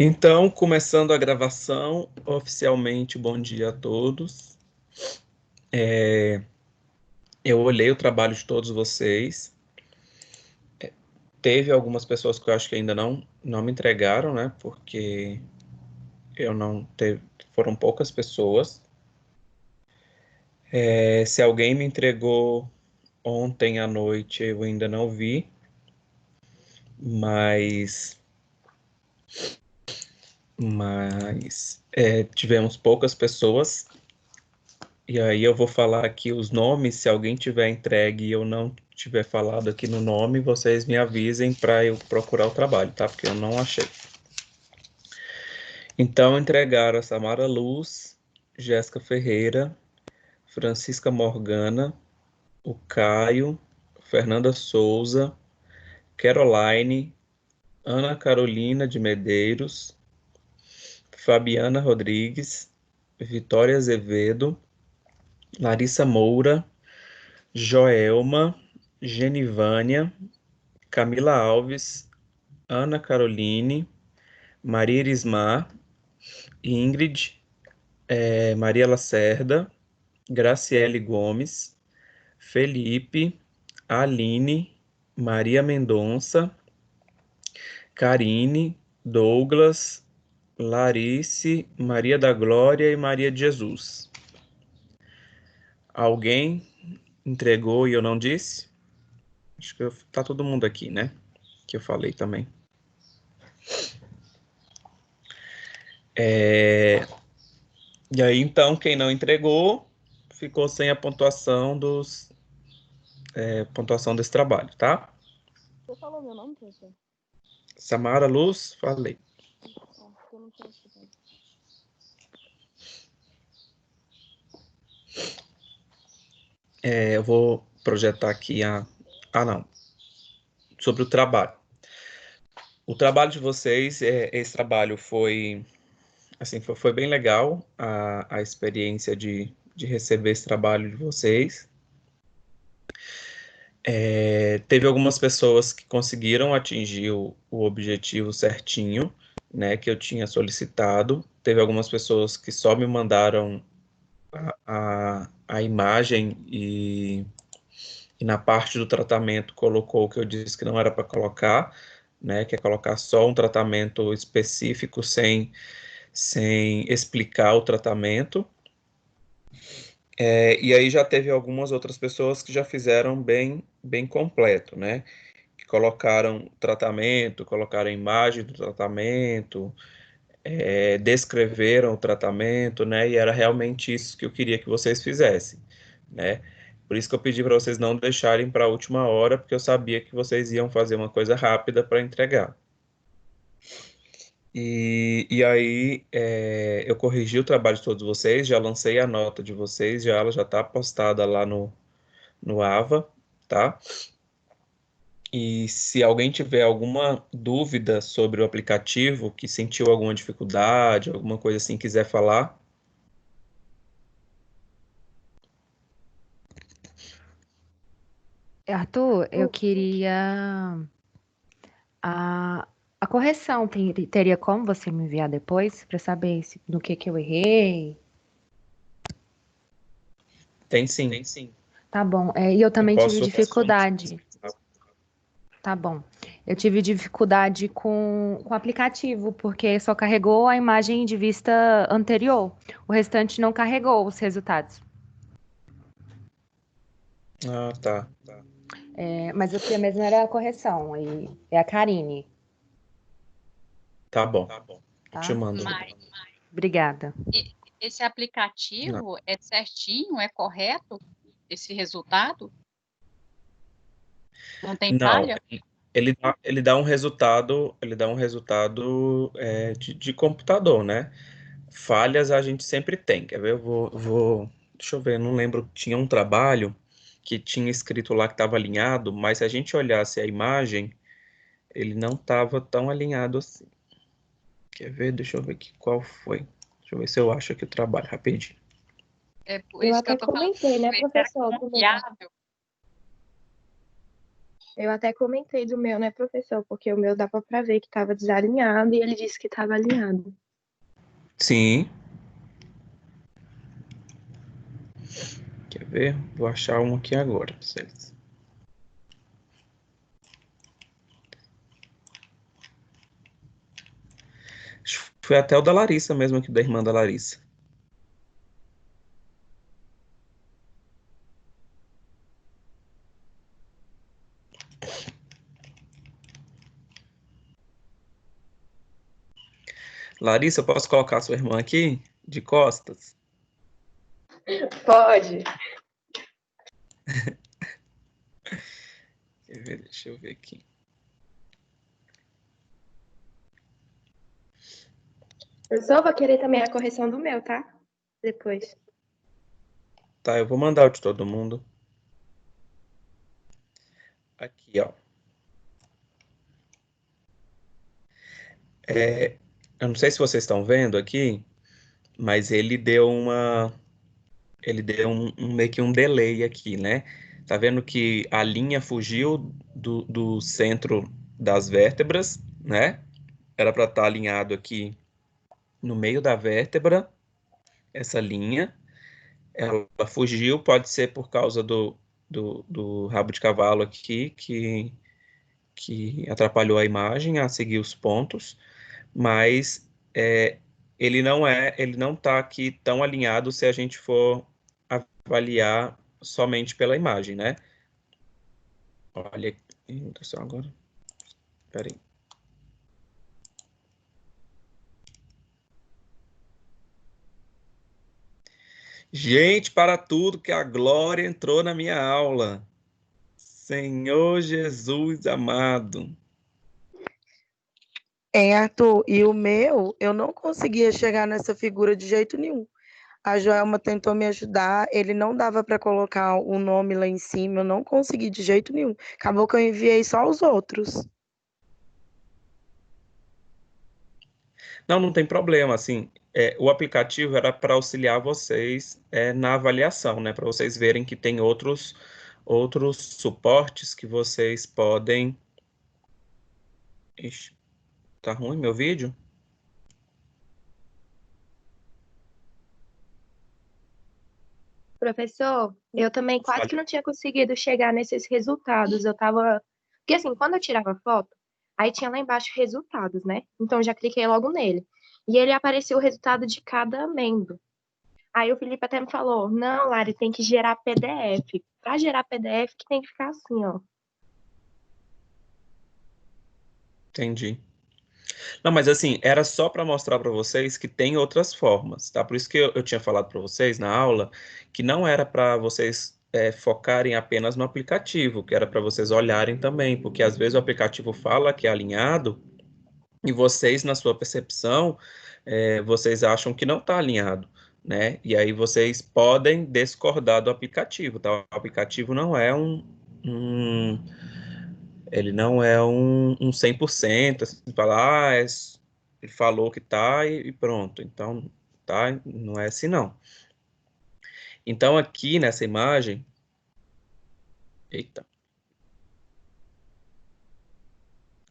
Então, começando a gravação, oficialmente, bom dia a todos. Eu olhei o trabalho de todos vocês. Teve algumas pessoas que eu acho que ainda não me entregaram, né? Porque eu não teve, foram poucas pessoas. Se alguém me entregou ontem à noite, eu ainda não vi, mas, mas tivemos poucas pessoas. E aí eu vou falar aqui os nomes, se alguém tiver entregue e eu não tiver falado aqui no nome, vocês me avisem para eu procurar o trabalho, tá? Porque eu não achei. Então entregaram a Samara Luz, Jéssica Ferreira, Francisca Morgana, o Caio, Fernanda Souza, Caroline, Ana Carolina de Medeiros, Fabiana Rodrigues, Vitória Azevedo, Larissa Moura, Joelma, Genivânia, Camila Alves, Ana Caroline, Maria Irismar, Ingrid, Maria Lacerda, Graciele Gomes, Felipe, Aline, Maria Mendonça, Karine, Douglas, Larice, Maria da Glória e Maria de Jesus. Alguém entregou e eu não disse? Acho que tá todo mundo aqui, né? Que eu falei também. E aí, então, quem não entregou ficou sem a pontuação desse trabalho, tá? Você falou meu nome, professor? Samara Luz, falei. Eu não tinha escutado. Eu vou projetar aqui não. Sobre o trabalho. O trabalho de vocês, esse trabalho foi, assim, foi bem legal, a experiência de receber esse trabalho de vocês. Teve algumas pessoas que conseguiram atingir o objetivo certinho, né, que eu tinha solicitado. Teve algumas pessoas que só me mandaram a imagem e na parte do tratamento colocou o que eu disse que não era para colocar, né, que é colocar só um tratamento específico sem explicar o tratamento. E aí já teve algumas outras pessoas que já fizeram bem completo, né? Que colocaram tratamento, colocaram imagem do tratamento, descreveram o tratamento, né? E era realmente isso que eu queria que vocês fizessem, né? Por isso que eu pedi para vocês não deixarem para a última hora, porque eu sabia que vocês iam fazer uma coisa rápida para entregar. E aí eu corrigi o trabalho de todos vocês, já lancei a nota de vocês, ela já está postada lá no AVA, tá? E se alguém tiver alguma dúvida sobre o aplicativo, que sentiu alguma dificuldade, alguma coisa assim, quiser falar. Arthur, eu queria a correção. Teria como você me enviar depois para saber no que eu errei? Tem sim. Tá bom. E eu também tive Posso. dificuldade. Tá bom. Eu tive dificuldade com o aplicativo, porque só carregou a imagem de vista anterior. O restante não carregou os resultados. Ah, tá. Mas eu queria mesmo era a correção. E é a Karine. Tá bom. Tá? Te mando. Obrigada. Esse aplicativo é certinho, é correto? Esse resultado? Não tem falha? Ele dá um resultado, de computador, né? Falhas a gente sempre tem. Quer ver? Deixa eu ver, não lembro. Tinha um trabalho que tinha escrito lá que estava alinhado, mas se a gente olhasse a imagem, ele não estava tão alinhado assim. Quer ver? Deixa eu ver aqui qual foi. Deixa eu ver se eu acho aqui o trabalho rapidinho. É por Eu isso que até eu tô falando. comentei, né, Será professor? confiável? Eu até comentei do meu, né, professor? Porque o meu dava pra ver que estava desalinhado e ele disse que estava alinhado. Sim. Quer ver? Vou achar um aqui agora pra vocês. Foi até o da Larissa mesmo, aqui da irmã da Larissa. Larissa, eu posso colocar a sua irmã aqui, de costas? Pode. Quer ver? Deixa eu ver aqui. Eu só vou querer também a correção do meu, tá? Depois. Tá, eu vou mandar o de todo mundo. Aqui, ó. Eu não sei se vocês estão vendo aqui, mas ele deu meio que um delay aqui, né? Tá vendo que a linha fugiu do centro das vértebras, né? Era para estar alinhado aqui no meio da vértebra, essa linha. Ela fugiu, pode ser por causa do rabo de cavalo aqui, que atrapalhou a imagem a seguir os pontos, mas ele não está aqui tão alinhado se a gente for avaliar somente pela imagem, né? Olha, só agora. Peraí. Gente, para tudo que a glória entrou na minha aula. Senhor Jesus amado. Arthur, e o meu, eu não conseguia chegar nessa figura de jeito nenhum. A Joelma tentou me ajudar, ele não dava para colocar o nome lá em cima, eu não consegui de jeito nenhum. Acabou que eu enviei só os outros. Não tem problema, assim, o aplicativo era para auxiliar vocês na avaliação, né? Para vocês verem que tem outros suportes que vocês podem. Ixi, tá ruim meu vídeo? Professor, eu também quase que Fale. não tinha conseguido chegar nesses resultados. Eu tava. Porque assim, quando eu tirava foto, aí tinha lá embaixo resultados, né? Então eu já cliquei logo nele. E ele apareceu o resultado de cada membro. Aí o Felipe até me falou: não, Lari, tem que gerar PDF. Para gerar PDF, que tem que ficar assim, ó. Entendi. Não, mas assim, era só para mostrar para vocês que tem outras formas, tá? Por isso que eu tinha falado para vocês na aula que não era para vocês focarem apenas no aplicativo, que era para vocês olharem também, porque às vezes o aplicativo fala que é alinhado e vocês, na sua percepção, vocês acham que não está alinhado, né? E aí vocês podem discordar do aplicativo, tá? O aplicativo não é um ele não é um 100%, assim, falar, ele falou que tá e pronto. Então, tá, não é assim não. Então, aqui nessa imagem, eita,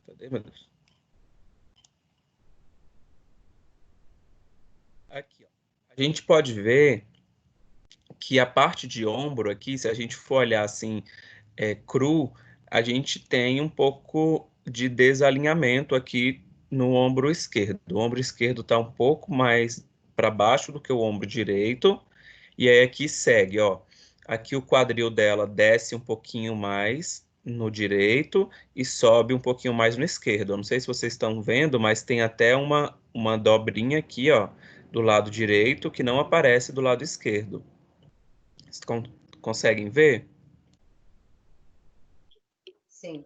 cadê, meu Deus? Aqui, ó. A gente pode ver que a parte de ombro aqui, se a gente for olhar assim, cru, a gente tem um pouco de desalinhamento aqui no ombro esquerdo. O ombro esquerdo está um pouco mais para baixo do que o ombro direito. E aí aqui segue, ó. Aqui o quadril dela desce um pouquinho mais no direito e sobe um pouquinho mais no esquerdo. Eu não sei se vocês estão vendo, mas tem até uma dobrinha aqui, ó, do lado direito que não aparece do lado esquerdo. Vocês conseguem ver? Sim.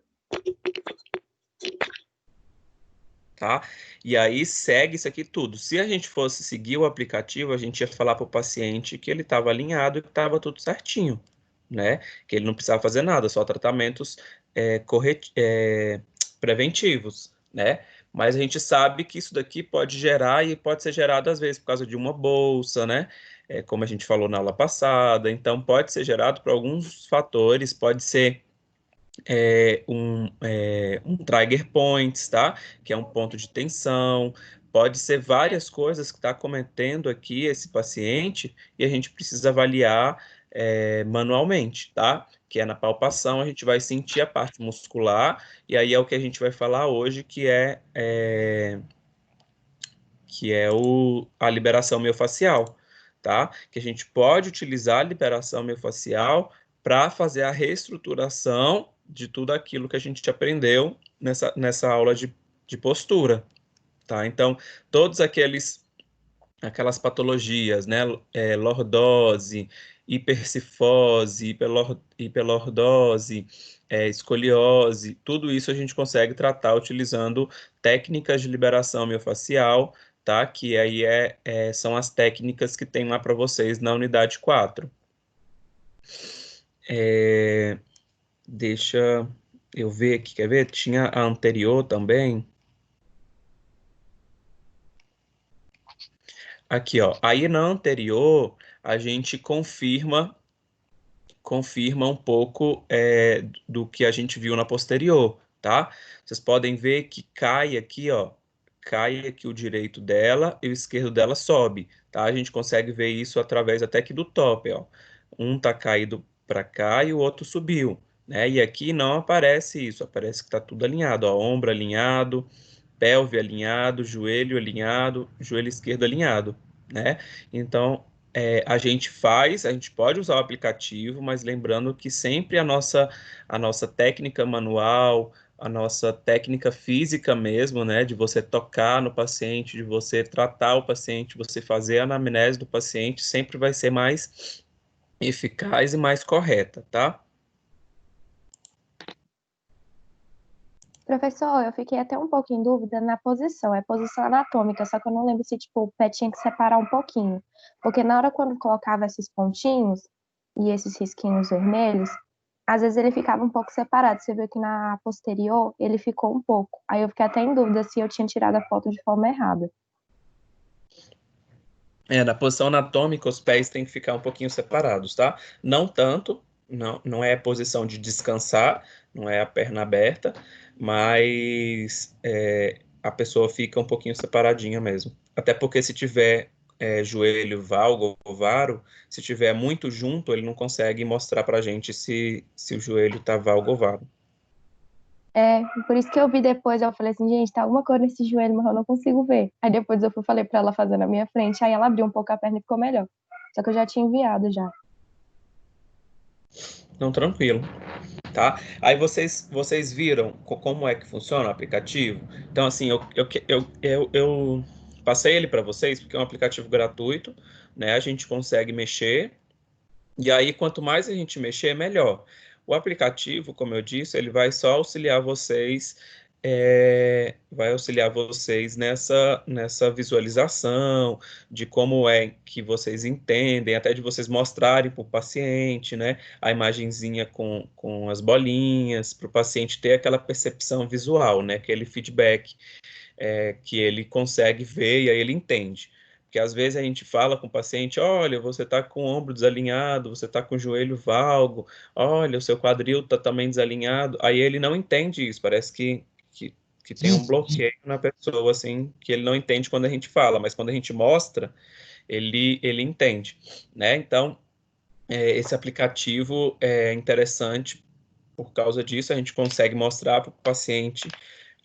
Tá? E aí segue isso aqui tudo. Se a gente fosse seguir o aplicativo, a gente ia falar para o paciente que ele estava alinhado e que estava tudo certinho, né? Que ele não precisava fazer nada, só tratamentos preventivos, né? Mas a gente sabe que isso daqui pode gerar e pode ser gerado às vezes por causa de uma bolsa, né? Como a gente falou na aula passada, então pode ser gerado por alguns fatores, pode ser um trigger points, tá? Que é um ponto de tensão. Pode ser várias coisas que está cometendo aqui esse paciente e a gente precisa avaliar manualmente, tá? Que é na palpação, a gente vai sentir a parte muscular e aí é o que a gente vai falar hoje, a liberação miofascial, tá? Que a gente pode utilizar a liberação miofascial para fazer a reestruturação de tudo aquilo que a gente aprendeu nessa aula de postura, tá? Então, todos aquelas patologias, né? Lordose, hipercifose, hiperlordose, escoliose, tudo isso a gente consegue tratar utilizando técnicas de liberação miofascial, tá? Que aí são as técnicas que tem lá para vocês na unidade 4. Deixa eu ver aqui, quer ver? Tinha a anterior também. Aqui, ó. Aí na anterior, a gente confirma um pouco do que a gente viu na posterior, tá? Vocês podem ver que cai aqui, ó. Cai aqui o direito dela e o esquerdo dela sobe, tá? A gente consegue ver isso através até aqui do top, ó. Um tá caído para cá e o outro subiu, né? E aqui não aparece isso, aparece que tá tudo alinhado, ó. Ombro alinhado, pelve alinhado, joelho esquerdo alinhado, né? Então, a gente pode usar o aplicativo, mas lembrando que sempre a nossa técnica manual, a nossa técnica física mesmo, né? De você tocar no paciente, de você tratar o paciente, você fazer a anamnese do paciente, sempre vai ser mais eficaz e mais correta, tá? Professor, eu fiquei até um pouco em dúvida na posição, é posição anatômica, só que eu não lembro se, tipo, o pé tinha que separar um pouquinho. Porque na hora quando colocava esses pontinhos e esses risquinhos vermelhos, às vezes ele ficava um pouco separado. Você viu que na posterior ele ficou um pouco. Aí eu fiquei até em dúvida se eu tinha tirado a foto de forma errada. Na posição anatômica, os pés têm que ficar um pouquinho separados, tá? Não tanto, não é a posição de descansar, não é a perna aberta, mas a pessoa fica um pouquinho separadinha mesmo. Até porque se tiver joelho, valgo ou varo, se tiver muito junto, ele não consegue mostrar pra gente se o joelho tá valgo ou varo. Por isso que eu vi depois, eu falei assim, gente, tá alguma coisa nesse joelho, mas eu não consigo ver. Aí depois falei pra ela fazer na minha frente, aí ela abriu um pouco a perna e ficou melhor. Só que eu já tinha enviado já. Não, tranquilo. Tá? Aí vocês viram como é que funciona o aplicativo? Então, assim, eu passei ele para vocês porque é um aplicativo gratuito, né? A gente consegue mexer, e aí quanto mais a gente mexer, melhor. O aplicativo, como eu disse, ele vai só auxiliar vocês, nessa visualização de como é que vocês entendem, até de vocês mostrarem para o paciente, né, a imagenzinha com as bolinhas, para o paciente ter aquela percepção visual, né, aquele feedback que ele consegue ver e aí ele entende. Porque às vezes a gente fala com o paciente, olha, você está com o ombro desalinhado, você está com o joelho valgo, olha, o seu quadril está também desalinhado. Aí ele não entende isso, parece que tem um bloqueio na pessoa, assim, que ele não entende quando a gente fala, mas quando a gente mostra, ele entende, né? Então, esse aplicativo é interessante por causa disso, a gente consegue mostrar para o paciente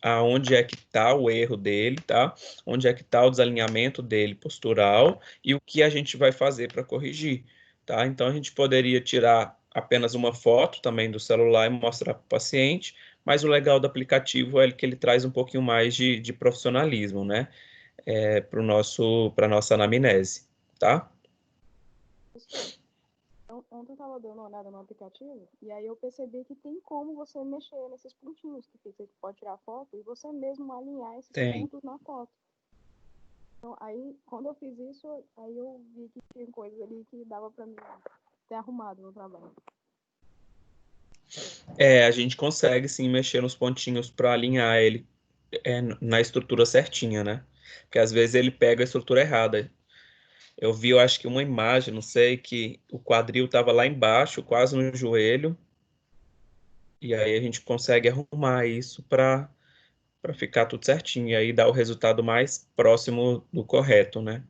aonde é que está o erro dele, tá? Onde é que está o desalinhamento dele postural e o que a gente vai fazer para corrigir, tá? Então a gente poderia tirar apenas uma foto também do celular e mostrar para o paciente, mas o legal do aplicativo é que ele traz um pouquinho mais de profissionalismo, né? Para nossa anamnese, tá? Ontem eu estava dando uma olhada no aplicativo e aí eu percebi que tem como você mexer nesses pontinhos, que você pode tirar foto e você mesmo alinhar esses pontos na foto. Então, aí, quando eu fiz isso, aí eu vi que tinha coisas ali que dava para mim ter arrumado no trabalho. A gente consegue sim mexer nos pontinhos para alinhar ele na estrutura certinha, né? Porque às vezes ele pega a estrutura errada. Eu vi, eu acho que uma imagem, não sei, que o quadril estava lá embaixo, quase no joelho, E aí a gente consegue arrumar isso para ficar tudo certinho, e aí dar o resultado mais próximo do correto, né?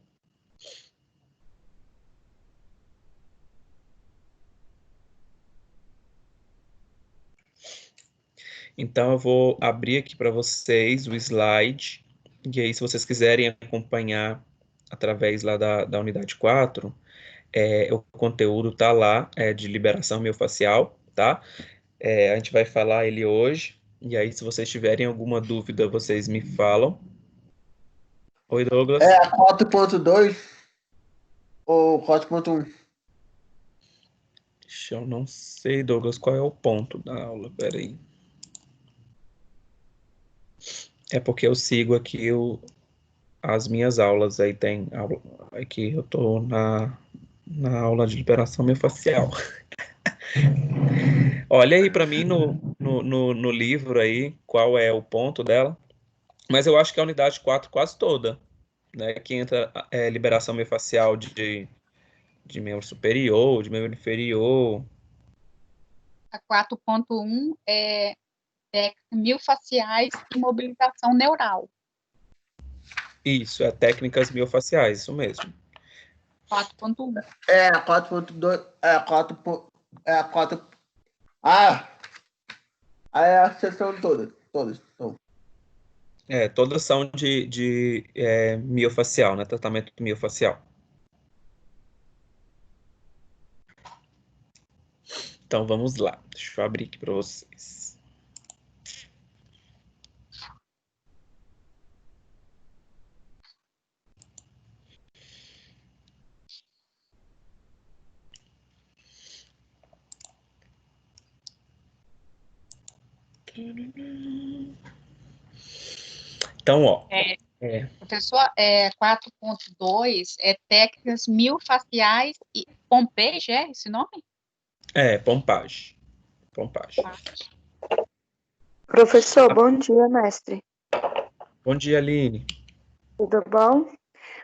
Então, eu vou abrir aqui para vocês o slide, e aí, se vocês quiserem acompanhar através lá da unidade 4, o conteúdo tá lá, de liberação miofascial, tá? A gente vai falar ele hoje, e aí, se vocês tiverem alguma dúvida, vocês me falam. Oi, Douglas. É a 4.2 ou 4.1? Eu não sei, Douglas, qual é o ponto da aula, peraí. É porque eu sigo aqui as minhas aulas, aí tem aula, aqui eu tô na aula de liberação miofascial. Olha aí para mim no livro aí qual é o ponto dela, mas eu acho que é a unidade 4 quase toda, né, que entra liberação miofascial de membro superior, de membro inferior. A 4.1 é técnicas miofasciais e mobilização neural. Isso, técnicas miofaciais, isso mesmo. 4.1. É a 4.2, é a 4. É a 4. Ah! Aí é a sessão toda. Todas. Então. Todas são de miofacial, né? Tratamento miofacial. Então vamos lá. Deixa eu abrir aqui para vocês. Então, ó. Professor, 4.2 é técnicas miofaciais e pompage, é esse nome? Pompage. Professor, bom dia, mestre. Bom dia, Aline. Tudo bom?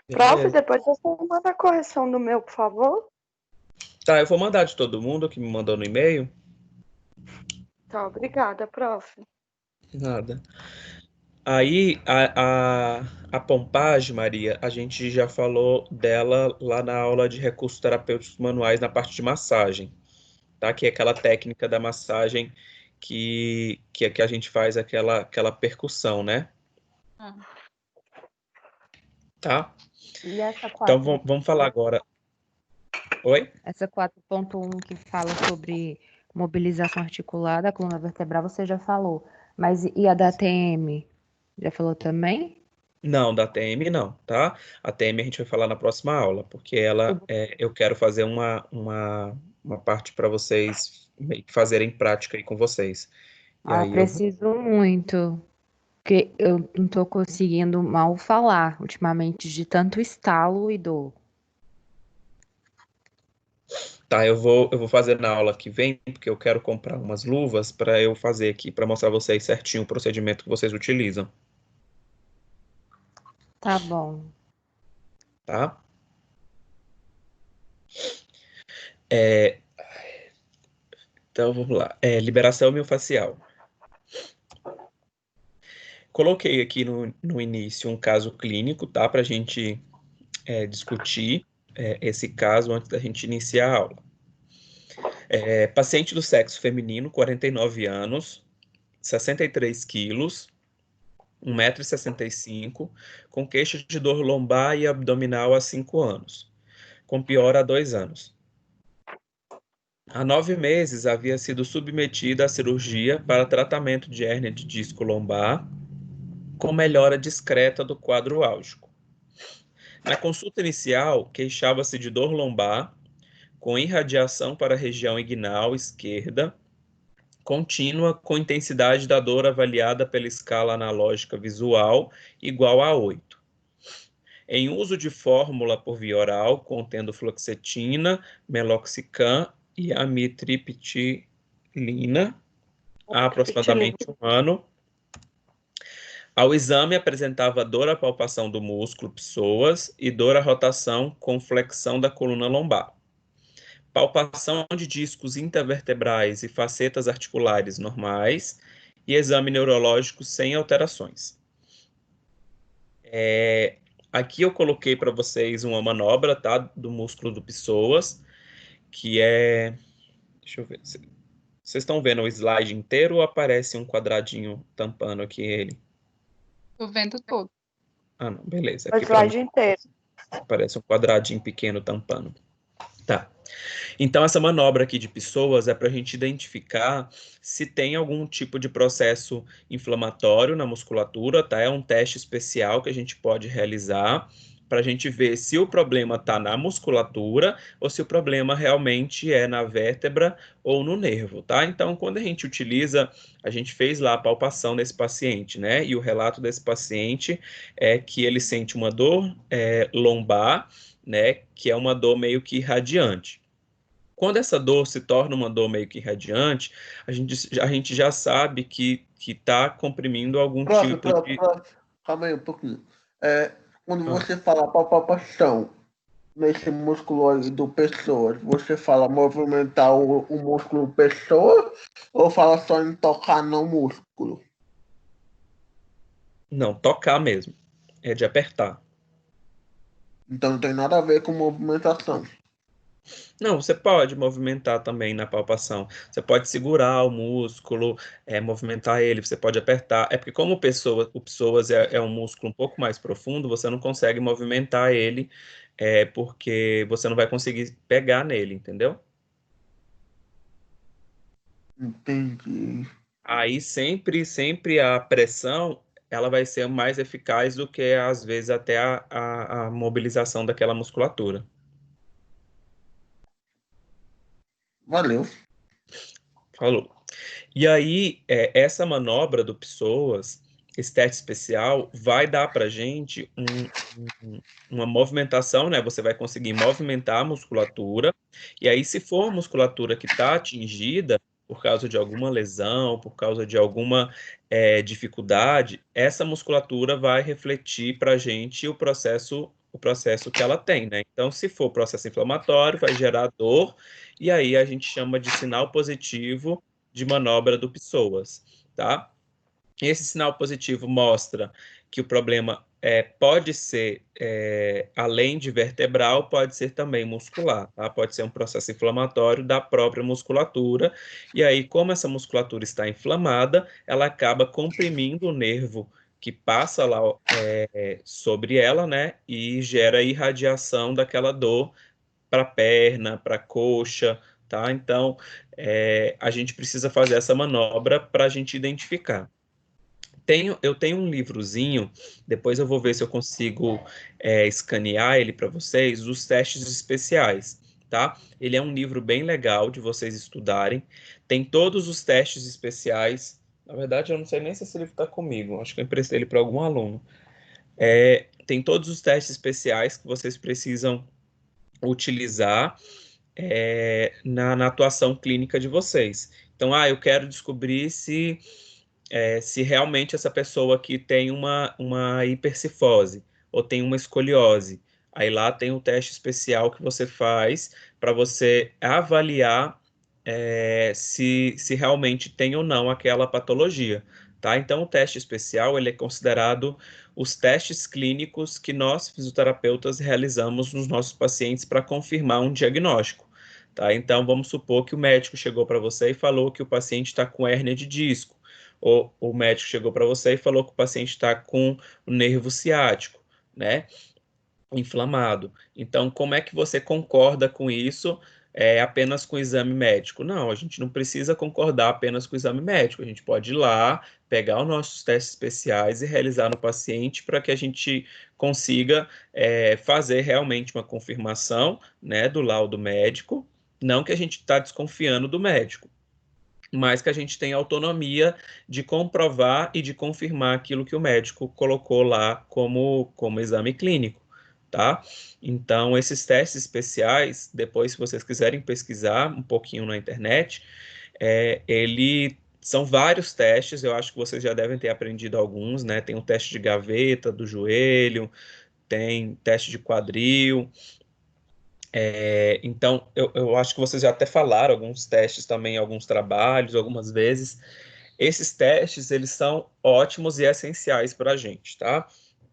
Beleza. Prof, depois você manda a correção do meu, por favor. Tá, eu vou mandar de todo mundo que me mandou no e-mail. Tá, obrigada, prof. Nada. Aí, a pompagem, Maria, a gente já falou dela lá na aula de recursos terapêuticos manuais na parte de massagem, tá? Que é aquela técnica da massagem que a gente faz aquela percussão, né? Tá? E essa 4. Então, vamos falar agora. Oi? Essa 4.1 que fala sobre mobilização articulada, a coluna vertebral, você já falou. Mas e a da TM? Já falou também? Não, da TM não, tá? A TM a gente vai falar na próxima aula, porque ela eu quero fazer uma parte para vocês fazerem prática aí com vocês. E aí preciso muito, porque eu não tô conseguindo mal falar ultimamente de tanto estalo e dor. Tá, eu vou fazer na aula que vem, porque eu quero comprar umas luvas para eu fazer aqui, para mostrar vocês certinho o procedimento que vocês utilizam. Tá bom. Tá? Então, vamos lá. Liberação miofascial. Coloquei aqui no início um caso clínico, tá? Para a gente discutir esse caso antes da gente iniciar a aula. Paciente do sexo feminino, 49 anos, 63 quilos, 1,65 m, com queixa de dor lombar e abdominal há 5 anos, com piora há 2 anos. Há 9 meses havia sido submetida à cirurgia para tratamento de hérnia de disco lombar, com melhora discreta do quadro álgico. Na consulta inicial, queixava-se de dor lombar, com irradiação para a região inguinal esquerda, contínua, com intensidade da dor avaliada pela escala analógica visual igual a 8. Em uso de fórmula por via oral, contendo fluoxetina, meloxicam e amitriptilina, há aproximadamente 1 ano. Ao exame, apresentava dor à palpação do músculo psoas e dor à rotação com flexão da coluna lombar. palpação de discos intervertebrais e facetas articulares normais e exame neurológico sem alterações. Aqui eu coloquei para vocês uma manobra, tá, do músculo do psoas, que é... Deixa eu ver. Vocês estão vendo o slide inteiro ou aparece um quadradinho tampando aqui ele? Tô vendo todo. Ah, não, beleza. O slide inteiro. Aparece um quadradinho pequeno tampando. Tá. Então, essa manobra aqui de psoas é para a gente identificar se tem algum tipo de processo inflamatório na musculatura, tá? É um teste especial que a gente pode realizar para a gente ver se o problema está na musculatura ou se o problema realmente é na vértebra ou no nervo, tá? Então, quando a gente utiliza, a gente fez lá a palpação desse paciente, né? E o relato desse paciente é que ele sente uma dor lombar, né? Que é uma dor meio que irradiante. Quando essa dor se torna uma dor meio que irradiante, a gente já sabe que está comprimindo algum tipo de... Calma aí um pouquinho. Quando você fala palpação nesse músculo aí do pessoa, você fala movimentar o músculo pessoa ou fala só em tocar no músculo? Não, tocar mesmo. É de apertar. Então não tem nada a ver com movimentação. Não, você pode movimentar também na palpação. Você pode segurar o músculo, movimentar ele, você pode apertar. É porque como o psoas é um músculo um pouco mais profundo, você não consegue movimentar ele, porque você não vai conseguir pegar nele, entendeu? Entendi. Aí sempre a pressão, ela vai ser mais eficaz do que, às vezes, até a mobilização daquela musculatura. Valeu. Falou. E aí, essa manobra do psoas, esse teste especial, vai dar para a gente uma movimentação, né? Você vai conseguir movimentar a musculatura, e aí, se for a musculatura que está atingida por causa de alguma lesão, por causa de alguma dificuldade, essa musculatura vai refletir para a gente o processo que ela tem, né? Então, se for processo inflamatório, vai gerar dor, e aí a gente chama de sinal positivo de manobra do psoas, tá? Esse sinal positivo mostra que o problema pode ser, além de vertebral, pode ser também muscular, tá? Pode ser um processo inflamatório da própria musculatura, e aí, como essa musculatura está inflamada, ela acaba comprimindo o nervo que passa lá sobre ela, né? E gera irradiação daquela dor para a perna, para a coxa, tá? Então, a gente precisa fazer essa manobra para a gente identificar. Eu tenho um livrozinho, depois eu vou ver se eu consigo escanear ele para vocês, os testes especiais, tá? Ele é um livro bem legal de vocês estudarem, tem todos os testes especiais. Na verdade, eu não sei nem se esse livro está comigo, acho que eu emprestei ele para algum aluno. Tem todos os testes especiais que vocês precisam utilizar na atuação clínica de vocês. Então, eu quero descobrir se realmente essa pessoa aqui tem uma hipercifose ou tem uma escoliose. Aí lá tem um teste especial que você faz para você avaliar se realmente tem ou não aquela patologia. Tá? Então, o teste especial ele é considerado os testes clínicos que nós, fisioterapeutas, realizamos nos nossos pacientes para confirmar um diagnóstico. Tá? Então, vamos supor que o médico chegou para você e falou que o paciente está com hérnia de disco. Ou o médico chegou para você e falou que o paciente está com o nervo ciático, né? Inflamado. Então, como é que você concorda com isso apenas com o exame médico? Não, a gente não precisa concordar apenas com o exame médico. A gente pode ir lá, pegar os nossos testes especiais e realizar no paciente para que a gente consiga fazer realmente uma confirmação, né, do laudo médico. Não que a gente está desconfiando do médico, mas que a gente tem autonomia de comprovar e de confirmar aquilo que o médico colocou lá como exame clínico, tá? Então, esses testes especiais, depois, se vocês quiserem pesquisar um pouquinho na internet, são vários testes, eu acho que vocês já devem ter aprendido alguns, né? Tem o teste de gaveta, do joelho, tem teste de quadril, Então, eu acho que vocês já até falaram alguns testes também, alguns trabalhos, algumas vezes. Esses testes, eles são ótimos e essenciais para a gente, tá?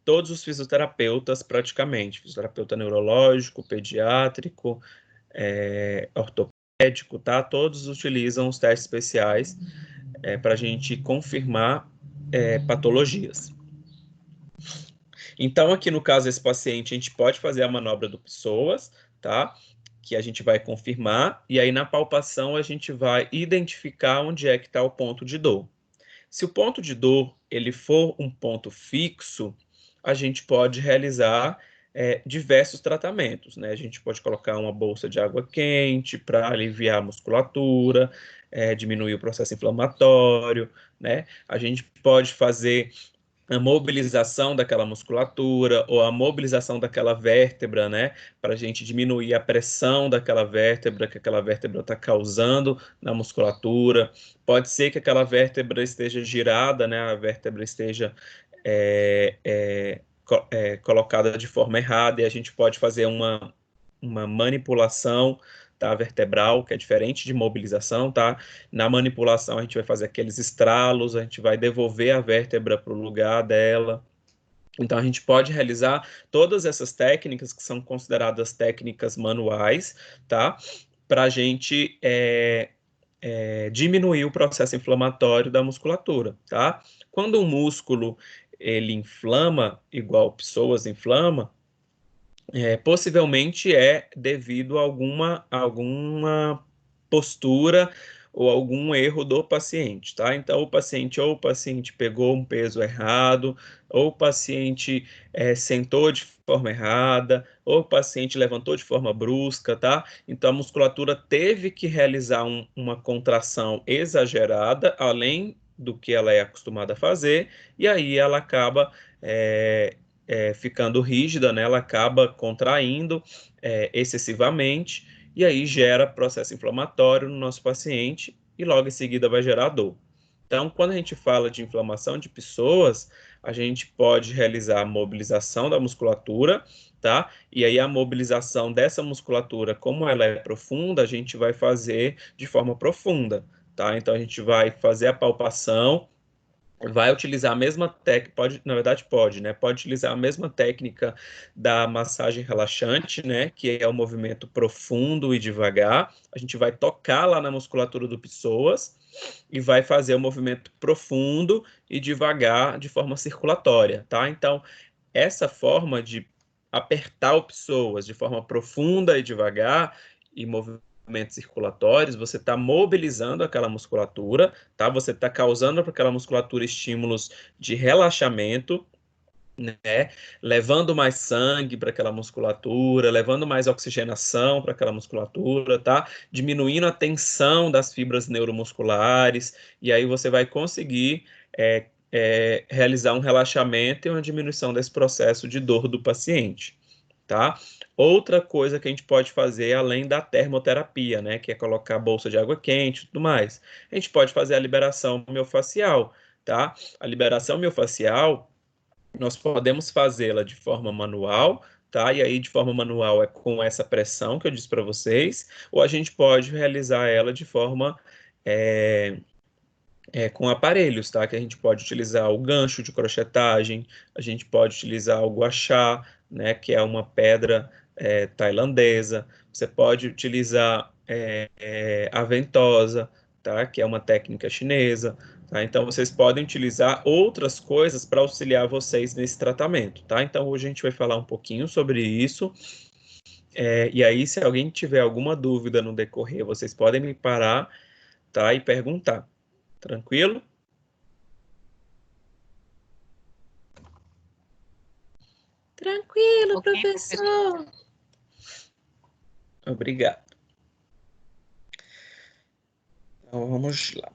Todos os fisioterapeutas, praticamente, fisioterapeuta neurológico, pediátrico, ortopédico, tá? Todos utilizam os testes especiais para a gente confirmar patologias. Então, aqui no caso desse paciente, a gente pode fazer a manobra do Pessoas, tá? Que a gente vai confirmar, e aí na palpação a gente vai identificar onde é que está o ponto de dor. Se o ponto de dor ele for um ponto fixo, a gente pode realizar diversos tratamentos, né? A gente pode colocar uma bolsa de água quente para aliviar a musculatura, diminuir o processo inflamatório, né? A gente pode fazer a mobilização daquela musculatura ou a mobilização daquela vértebra, né, para a gente diminuir a pressão daquela vértebra que aquela vértebra está causando na musculatura. Pode ser que aquela vértebra esteja girada, né, a vértebra esteja colocada de forma errada, e a gente pode fazer uma manipulação, tá, vertebral, que é diferente de mobilização, tá? Na manipulação a gente vai fazer aqueles estralos, a gente vai devolver a vértebra para o lugar dela. Então a gente pode realizar todas essas técnicas que são consideradas técnicas manuais, tá? Para a gente diminuir o processo inflamatório da musculatura, tá? Quando um músculo ele inflama, igual pessoas inflama, possivelmente é devido a alguma postura ou algum erro do paciente, tá? Então, o paciente pegou um peso errado, ou o paciente sentou de forma errada, ou o paciente levantou de forma brusca, tá? Então, a musculatura teve que realizar uma contração exagerada, além do que ela é acostumada a fazer, e aí ela acaba ficando rígida, né? Ela acaba contraindo excessivamente, e aí gera processo inflamatório no nosso paciente e logo em seguida vai gerar dor. Então, quando a gente fala de inflamação de pessoas, a gente pode realizar a mobilização da musculatura, tá? E aí a mobilização dessa musculatura, como ela é profunda, a gente vai fazer de forma profunda, tá? Então, a gente vai fazer a palpação, vai utilizar a mesma técnica, na verdade pode, né? Pode utilizar a mesma técnica da massagem relaxante, né? Que é o movimento profundo e devagar. A gente vai tocar lá na musculatura do psoas e vai fazer o movimento profundo e devagar de forma circulatória, tá? Então, essa forma de apertar o psoas de forma profunda e devagar e movimentos circulatórios, você está mobilizando aquela musculatura, tá? Você está causando para aquela musculatura estímulos de relaxamento, né? Levando mais sangue para aquela musculatura, levando mais oxigenação para aquela musculatura, tá? Diminuindo a tensão das fibras neuromusculares, e aí você vai conseguir realizar um relaxamento e uma diminuição desse processo de dor do paciente, tá? Outra coisa que a gente pode fazer além da termoterapia, né, que é colocar bolsa de água quente e tudo mais, a gente pode fazer a liberação miofascial, tá? A liberação miofascial, nós podemos fazê-la de forma manual, tá? E aí de forma manual é com essa pressão que eu disse para vocês, ou a gente pode realizar ela de forma com aparelhos, tá? Que a gente pode utilizar o gancho de crochetagem, a gente pode utilizar o gua sha, né? Que é uma pedra tailandesa. Você pode utilizar a ventosa, tá? Que é uma técnica chinesa. Tá? Então, vocês podem utilizar outras coisas para auxiliar vocês nesse tratamento, tá? Então, hoje a gente vai falar um pouquinho sobre isso. E aí, se alguém tiver alguma dúvida no decorrer, vocês podem me parar, tá? E perguntar. Tranquilo? Tranquilo, Ok, professor. Obrigado. Então, vamos lá.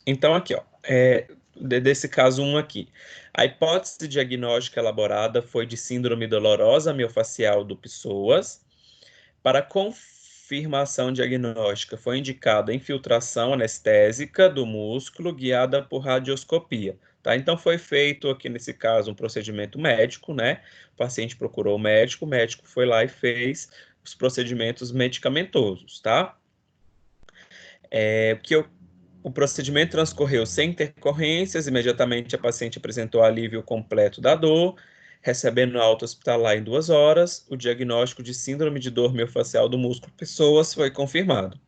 Então, aqui, ó, desse caso 1 aqui. A hipótese diagnóstica elaborada foi de síndrome dolorosa miofacial do Pessoas. Para confirmação diagnóstica foi indicada a infiltração anestésica do músculo guiada por radioscopia. Tá? Então, foi feito aqui, nesse caso, um procedimento médico, né? O paciente procurou o médico foi lá e fez os procedimentos medicamentosos, tá? O procedimento transcorreu sem intercorrências, imediatamente a paciente apresentou alívio completo da dor, recebendo alta hospitalar em 2 horas, o diagnóstico de síndrome de dor miofascial do músculo pessoas foi confirmado,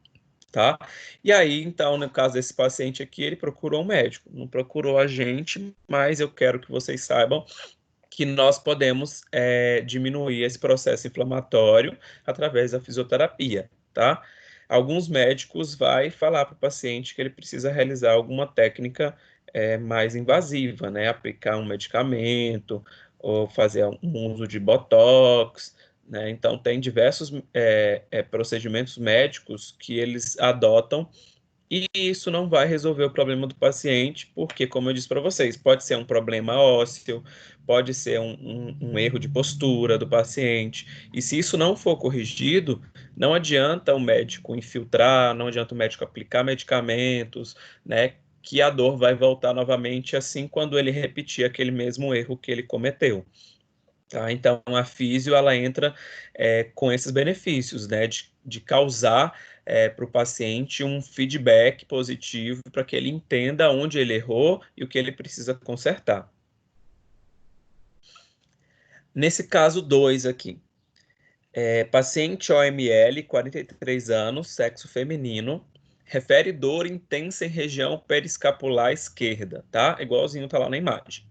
tá? E aí, então, no caso desse paciente aqui, ele procurou um médico, não procurou a gente, mas eu quero que vocês saibam que nós podemos diminuir esse processo inflamatório através da fisioterapia, tá? Alguns médicos vai falar para o paciente que ele precisa realizar alguma técnica mais invasiva, né? Aplicar um medicamento ou fazer um uso de botox, né? Então, tem diversos procedimentos médicos que eles adotam e isso não vai resolver o problema do paciente, porque, como eu disse para vocês, pode ser um problema ósseo, pode ser um erro de postura do paciente. E se isso não for corrigido, não adianta o médico infiltrar, não adianta o médico aplicar medicamentos, né? Que a dor vai voltar novamente assim quando ele repetir aquele mesmo erro que ele cometeu. Tá? Então, a físio, ela entra com esses benefícios, né, de causar para o paciente um feedback positivo para que ele entenda onde ele errou e o que ele precisa consertar. Nesse caso 2 aqui, paciente OML, 43 anos, sexo feminino, refere dor intensa em região periescapular esquerda, tá? Igualzinho tá lá na imagem.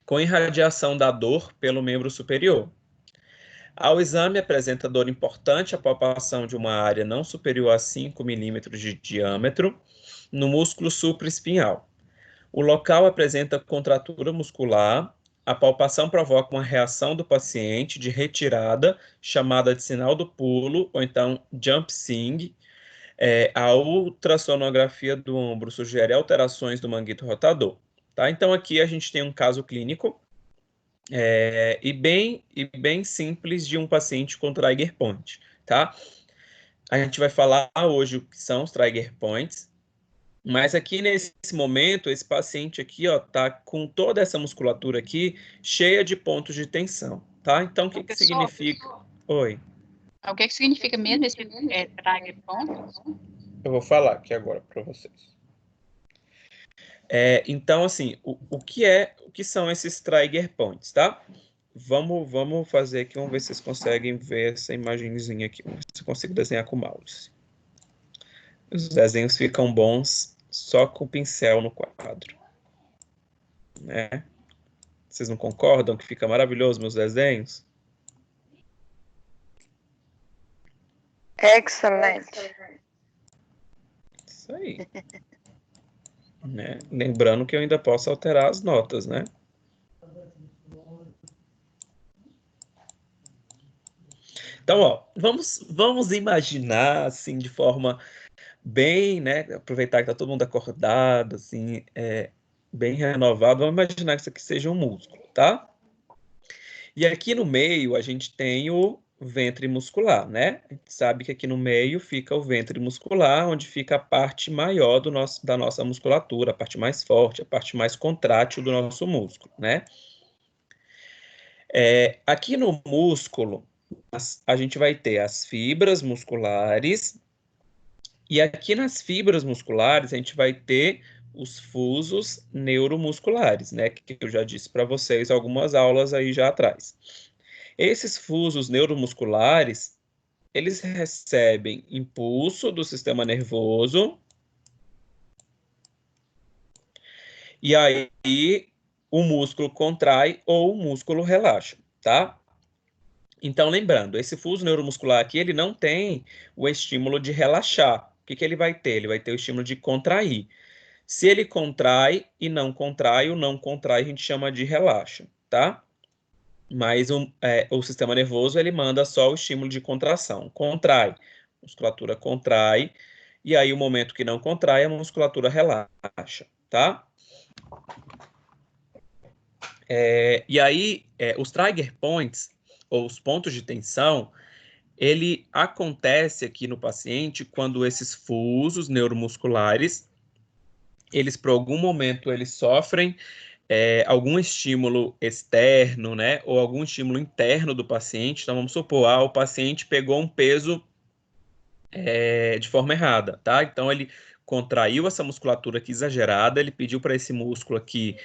Com irradiação da dor pelo membro superior. Ao exame, apresenta dor importante, a palpação de uma área não superior a 5 milímetros de diâmetro no músculo supraespinhal. O local apresenta contratura muscular, a palpação provoca uma reação do paciente de retirada, chamada de sinal do pulo, ou então jump sing. A ultrassonografia do ombro sugere alterações do manguito rotador. Tá? Então, aqui a gente tem um caso clínico e bem simples de um paciente com trigger point, tá? A gente vai falar hoje o que são os trigger points, mas aqui nesse momento, esse paciente aqui, ó, tá com toda essa musculatura aqui cheia de pontos de tensão, tá? Então, o que que significa? Oi. O que significa mesmo esse trigger point? Eu vou falar aqui agora para vocês. Então, assim, o que são esses trigger points, tá? Vamos fazer aqui, vamos ver se vocês conseguem ver essa imagenzinha aqui. Vamos ver se eu consigo desenhar com o mouse. Os desenhos ficam bons só com o pincel no quadro, né? Vocês não concordam que fica maravilhoso meus desenhos? Excelente. Isso aí. Né? Lembrando que eu ainda posso alterar as notas, né? Então, ó, vamos imaginar, assim, de forma bem, né? Aproveitar que tá todo mundo acordado, assim, bem renovado. Vamos imaginar que isso aqui seja um músculo, tá? E aqui no meio a gente tem o ventre muscular, né? A gente sabe que aqui no meio fica o ventre muscular, onde fica a parte maior da nossa musculatura, a parte mais forte, a parte mais contrátil do nosso músculo, né? Aqui no músculo, a gente vai ter as fibras musculares, e aqui nas fibras musculares a gente vai ter os fusos neuromusculares, né? Que eu já disse para vocês algumas aulas aí já atrás. Esses fusos neuromusculares, eles recebem impulso do sistema nervoso, e aí o músculo contrai ou o músculo relaxa, tá? Então, lembrando, esse fuso neuromuscular aqui, ele não tem o estímulo de relaxar. O que que ele vai ter? Ele vai ter o estímulo de contrair. Se ele contrai e não contrai, o não contrai a gente chama de relaxa, tá? Mas o sistema nervoso, ele manda só o estímulo de contração. Contrai, a musculatura contrai, e aí o momento que não contrai, a musculatura relaxa, tá? E aí, os trigger points, ou os pontos de tensão, ele acontece aqui no paciente quando esses fusos neuromusculares, eles, por algum momento, eles sofrem algum estímulo externo, né, ou algum estímulo interno do paciente. Então, vamos supor, o paciente pegou um peso de forma errada, tá? Então, ele contraiu essa musculatura aqui exagerada, ele pediu para esse músculo aqui,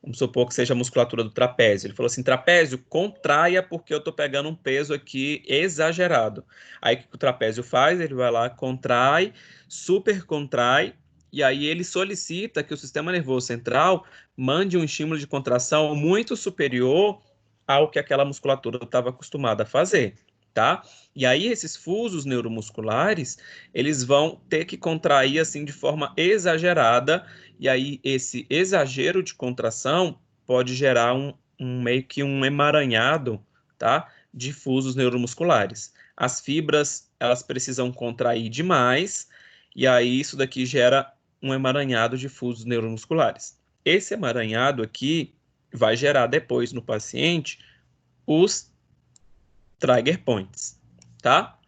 vamos supor que seja a musculatura do trapézio. Ele falou assim, trapézio, contraia porque eu estou pegando um peso aqui exagerado. Aí, o que o trapézio faz? Ele vai lá, contrai, super contrai, e aí ele solicita que o sistema nervoso central mande um estímulo de contração muito superior ao que aquela musculatura estava acostumada a fazer, tá? E aí esses fusos neuromusculares, eles vão ter que contrair assim de forma exagerada, e aí esse exagero de contração pode gerar meio que um emaranhado, tá? De fusos neuromusculares. As fibras, elas precisam contrair demais, e aí isso daqui gera um emaranhado de fusos neuromusculares. Esse emaranhado aqui vai gerar depois no paciente os trigger points, tá?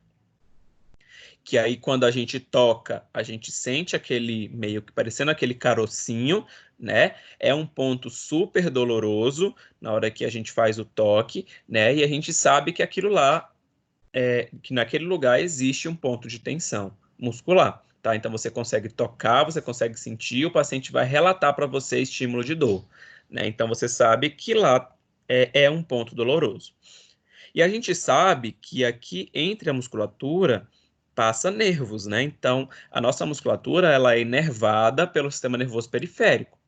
Que aí quando a gente toca, a gente sente aquele meio que parecendo aquele carocinho, né? É um ponto super doloroso na hora que a gente faz o toque, né? E a gente sabe que aquilo lá, que naquele lugar existe um ponto de tensão muscular, tá? Então você consegue tocar, você consegue sentir, o paciente vai relatar para você estímulo de dor, né? Então você sabe que lá é um ponto doloroso. E a gente sabe que aqui entre a musculatura passa nervos, né? Então, a nossa musculatura, ela é inervada pelo sistema nervoso periférico,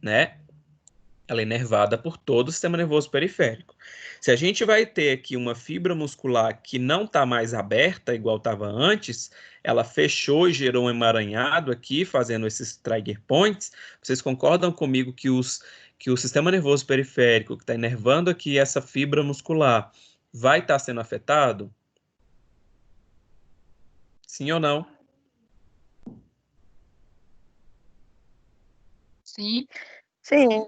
né? Ela é inervada por todo o sistema nervoso periférico. Se a gente vai ter aqui uma fibra muscular que não está mais aberta, igual estava antes, ela fechou e gerou um emaranhado aqui, fazendo esses trigger points, vocês concordam comigo que o sistema nervoso periférico, que está inervando aqui essa fibra muscular, vai estar sendo afetado? Sim ou não? Sim. Sim.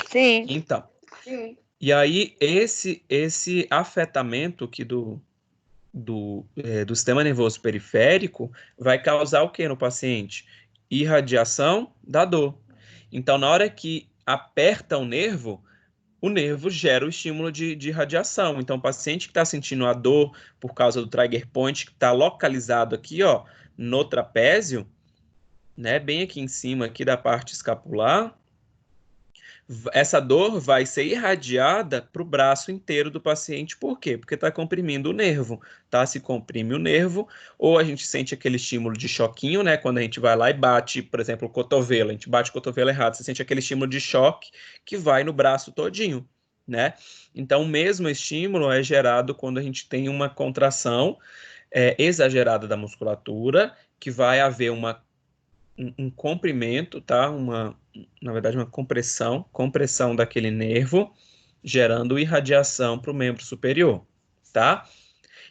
Sim. Então, e aí esse afetamento aqui do sistema nervoso periférico vai causar o que no paciente? Irradiação da dor. Então, na hora que aperta o nervo gera o estímulo de radiação. Então, o paciente que está sentindo a dor por causa do trigger point, que está localizado aqui, ó, no trapézio, né, bem aqui em cima aqui da parte escapular, essa dor vai ser irradiada para o braço inteiro do paciente. Por quê? Porque está comprimindo o nervo, tá? Se comprime o nervo, ou a gente sente aquele estímulo de choquinho, né? Quando a gente vai lá e bate, por exemplo, o cotovelo, a gente bate o cotovelo errado, você sente aquele estímulo de choque que vai no braço todinho, né? Então, o mesmo estímulo é gerado quando a gente tem uma contração exagerada da musculatura, que vai haver um comprimento, tá? Na verdade, uma compressão daquele nervo, gerando irradiação para o membro superior, tá?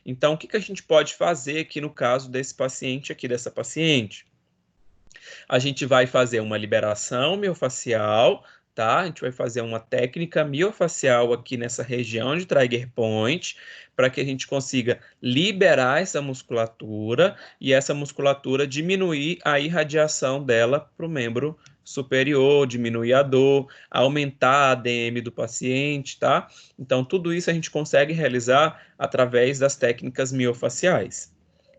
Então, o que a gente pode fazer aqui no caso desse paciente aqui, dessa paciente? A gente vai fazer uma liberação miofascial, tá? A gente vai fazer uma técnica miofascial aqui nessa região de trigger point, para que a gente consiga liberar essa musculatura e essa musculatura diminuir a irradiação dela para o membro superior, diminuir a dor, aumentar a ADM do paciente, tá? Então, tudo isso a gente consegue realizar através das técnicas miofaciais.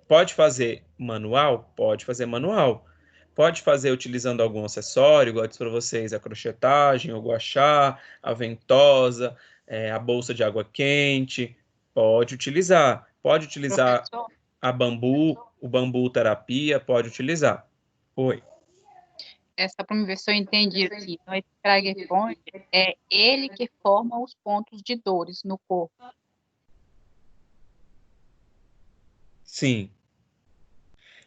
Pode fazer manual? Pode fazer manual. Pode fazer utilizando algum acessório, igual eu disse para vocês, a crochetagem, o guachá, a ventosa, a bolsa de água quente. Pode utilizar. Pode utilizar o bambu terapia, pode utilizar. Oi. Essa para me ver se eu entendi aqui. Então, esse trigger point é ele que forma os pontos de dores no corpo. Sim.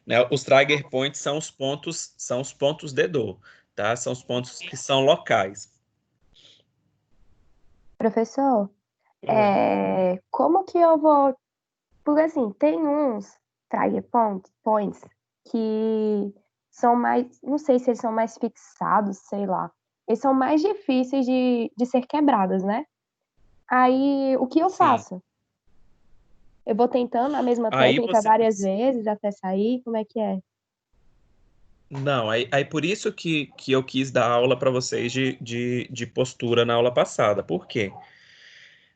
Né, os trigger points são os pontos de dor, tá? São os pontos que são locais. Professor, como que eu vou... Porque, assim, tem uns trigger points que são mais... Não sei se eles são mais fixados, sei lá. Eles são mais difíceis de ser quebrados, né? Aí, o que eu faço? Eu vou tentando a mesma Aí técnica você várias vezes até sair? Como é que é? Não, aí por isso que eu quis dar aula para vocês de postura na aula passada. Por quê?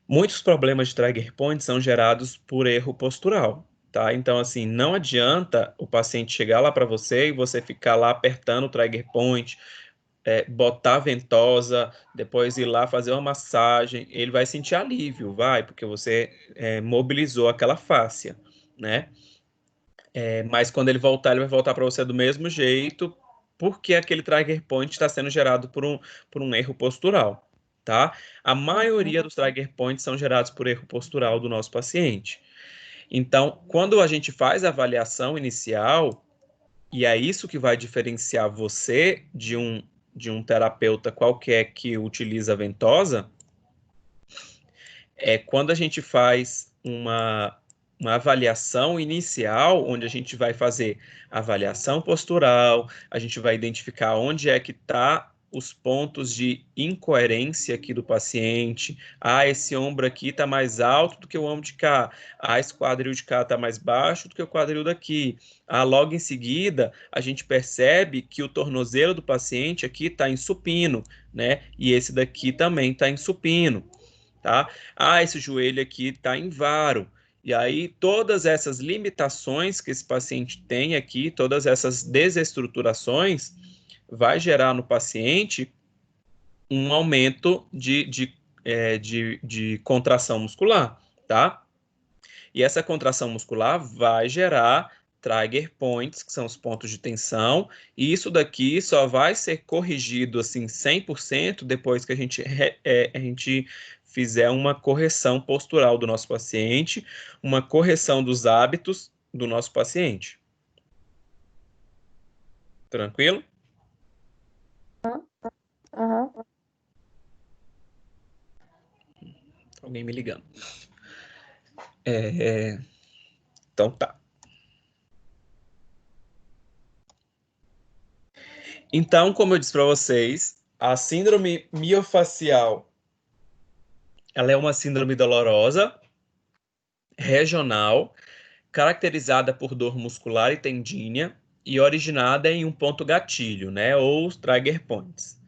Muitos problemas de trigger point são gerados por erro postural, tá? Então, assim, não adianta o paciente chegar lá para você e você ficar lá apertando o trigger point, botar a ventosa, depois ir lá fazer uma massagem. Ele vai sentir alívio, vai, porque você mobilizou aquela fáscia, né? Mas quando ele vai voltar para você do mesmo jeito, porque aquele trigger point está sendo gerado por um erro postural, tá? A maioria dos trigger points são gerados por erro postural do nosso paciente. Então, quando a gente faz a avaliação inicial, e é isso que vai diferenciar você de um terapeuta qualquer que utiliza a ventosa, quando a gente faz uma avaliação inicial, onde a gente vai fazer avaliação postural, a gente vai identificar onde é que está os pontos de incoerência aqui do paciente. Ah, esse ombro aqui está mais alto do que o ombro de cá. Ah, esse quadril de cá está mais baixo do que o quadril daqui. Ah, logo em seguida, a gente percebe que o tornozelo do paciente aqui está em supino, né? E esse daqui também está em supino. Tá? Ah, esse joelho aqui está em varo. E aí, todas essas limitações que esse paciente tem aqui, todas essas desestruturações, vai gerar no paciente um aumento de contração muscular, tá? E essa contração muscular vai gerar trigger points, que são os pontos de tensão, e isso daqui só vai ser corrigido assim 100% depois que a gente fizer uma correção postural do nosso paciente, uma correção dos hábitos do nosso paciente. Tranquilo? Aham. Alguém me ligando. Então tá. Então, como eu disse para vocês, a síndrome miofacial, ela é uma síndrome dolorosa, regional, caracterizada por dor muscular e tendínea e originada em um ponto gatilho, né, ou os trigger points,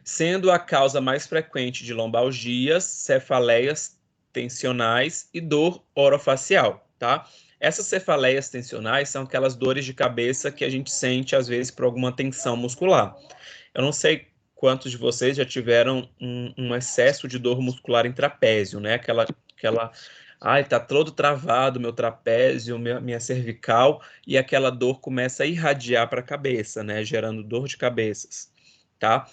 sendo a causa mais frequente de lombalgias, cefaleias tensionais e dor orofacial, tá? Essas cefaleias tensionais são aquelas dores de cabeça que a gente sente às vezes por alguma tensão muscular. Eu não sei quantos de vocês já tiveram um excesso de dor muscular em trapézio, né? Ai, tá todo travado meu trapézio, minha cervical, e aquela dor começa a irradiar para a cabeça, né? Gerando dor de cabeças, tá?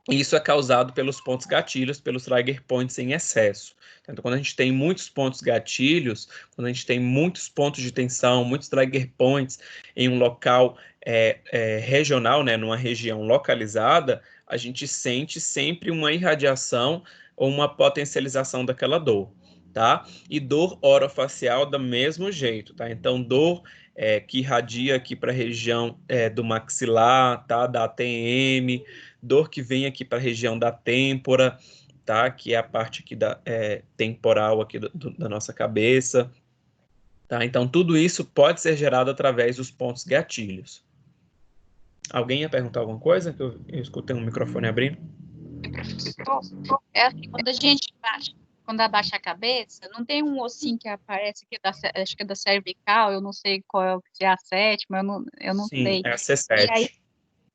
Isso é causado pelos pontos gatilhos, pelos trigger points em excesso. Então, quando a gente tem muitos pontos gatilhos, quando a gente tem muitos pontos de tensão, muitos trigger points em um local regional, né, numa região localizada, a gente sente sempre uma irradiação ou uma potencialização daquela dor, tá? E dor orofacial do mesmo jeito, tá? Então, dor que irradia aqui para a região do maxilar, tá? Da ATM, dor que vem aqui para a região da têmpora, tá? Que é a parte aqui temporal aqui da nossa cabeça, tá? Então, tudo isso pode ser gerado através dos pontos gatilhos. Alguém ia perguntar alguma coisa? Que eu escutei um microfone abrindo. Professor, assim, quando abaixa a cabeça, não tem um ossinho que aparece que acho que é da cervical, eu não sei qual se é a sétima, eu não Sim, sei. é a C7. E aí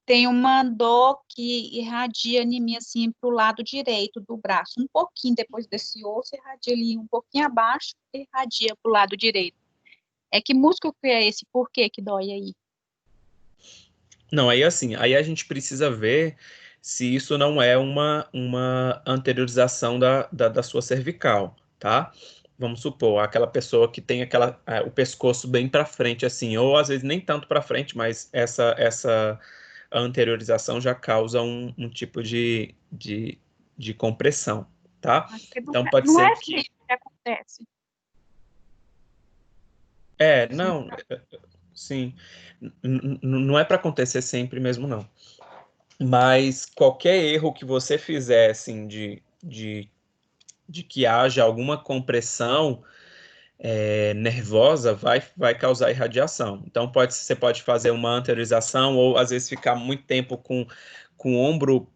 tem uma dor que irradia em mim, assim, para o lado direito do braço, um pouquinho depois desse osso, irradia ali um pouquinho abaixo, irradia para o lado direito. Que músculo que é esse? Por que dói aí? Não, aí assim, aí a gente precisa ver se isso não é uma anteriorização da sua cervical, tá? Vamos supor, aquela pessoa que tem o pescoço bem para frente, assim, ou às vezes nem tanto para frente, mas essa anteriorização já causa um tipo de compressão, tá? Então pode não ser é que. sempre que acontece. Não, sim. Não é para acontecer sempre mesmo, não. Mas qualquer erro que você fizer, assim, de que haja alguma compressão, nervosa vai causar irradiação. Então, você pode fazer uma anteriorização ou, às vezes, ficar muito tempo com o ombro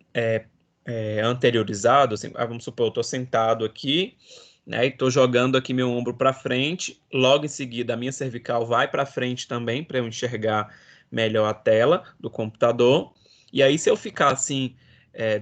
anteriorizado. Assim, vamos supor, eu estou sentado aqui, né, e estou jogando aqui meu ombro para frente, logo em seguida a minha cervical vai para frente também, para eu enxergar melhor a tela do computador. E aí, se eu ficar assim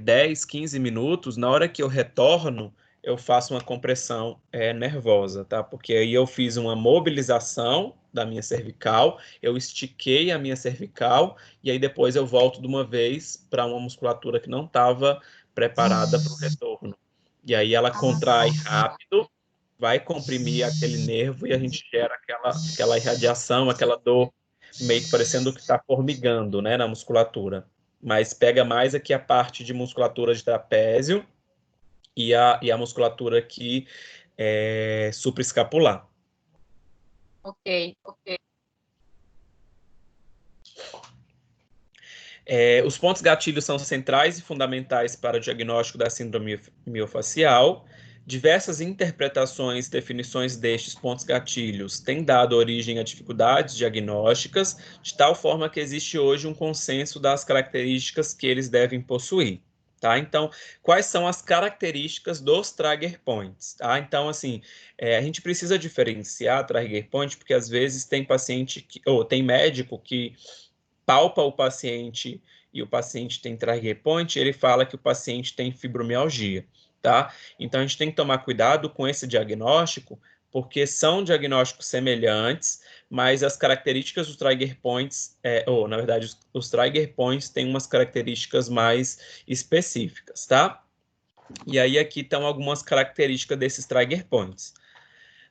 10, 15 minutos, na hora que eu retorno, eu faço uma compressão nervosa, tá? Porque aí eu fiz uma mobilização da minha cervical, eu estiquei a minha cervical, e aí depois eu volto de uma vez para uma musculatura que não estava preparada para o retorno. E aí ela contrai rápido, vai comprimir aquele nervo e a gente gera aquela irradiação, aquela dor meio que parecendo que está formigando, né, na musculatura. Mas pega mais aqui a parte de musculatura de trapézio e a musculatura aqui supraescapular. Ok. Os pontos gatilhos são centrais e fundamentais para o diagnóstico da síndrome miofacial. Diversas interpretações e definições destes pontos gatilhos têm dado origem a dificuldades diagnósticas, de tal forma que existe hoje um consenso das características que eles devem possuir. Tá? Então, quais são as características dos trigger points? Tá? Então, assim, a gente precisa diferenciar trigger point, porque às vezes tem paciente ou tem médico que palpa o paciente e o paciente tem trigger point, ele fala que o paciente tem fibromialgia, tá? Então, a gente tem que tomar cuidado com esse diagnóstico, porque são diagnósticos semelhantes, mas as características dos trigger points, na verdade, os trigger points têm umas características mais específicas, tá? E aí aqui estão algumas características desses trigger points.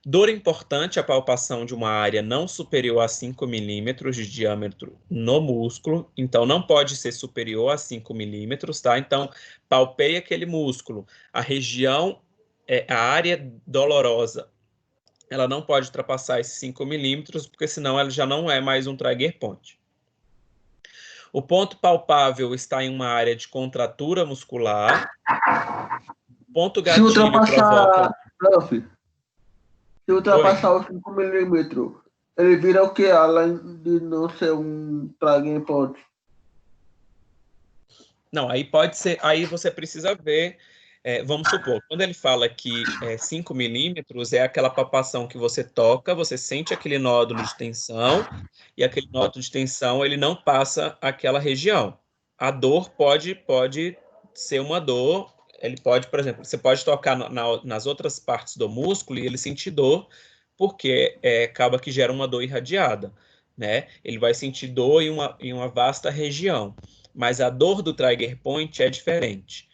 Dor importante, a palpação de uma área não superior a 5 milímetros de diâmetro no músculo, então não pode ser superior a 5 milímetros, tá? Então, palpei aquele músculo, a região, a área dolorosa, ela não pode ultrapassar esses 5 milímetros, porque senão ela já não é mais um trigger point. O ponto palpável está em uma área de contratura muscular. O ponto gatilho provoca... Se ultrapassar os 5 milímetros, ele vira o que? Além de não ser um trigger point. Não, aí pode ser, aí você precisa ver, vamos supor, quando ele fala que 5 milímetros é aquela palpação que você toca, você sente aquele nódulo de tensão, e aquele nódulo de tensão, ele não passa aquela região. A dor pode ser uma dor, ele pode, por exemplo, você pode tocar nas outras partes do músculo e ele sentir dor, porque acaba que gera uma dor irradiada, né? Ele vai sentir dor em uma vasta região. Mas a dor do trigger point é diferente.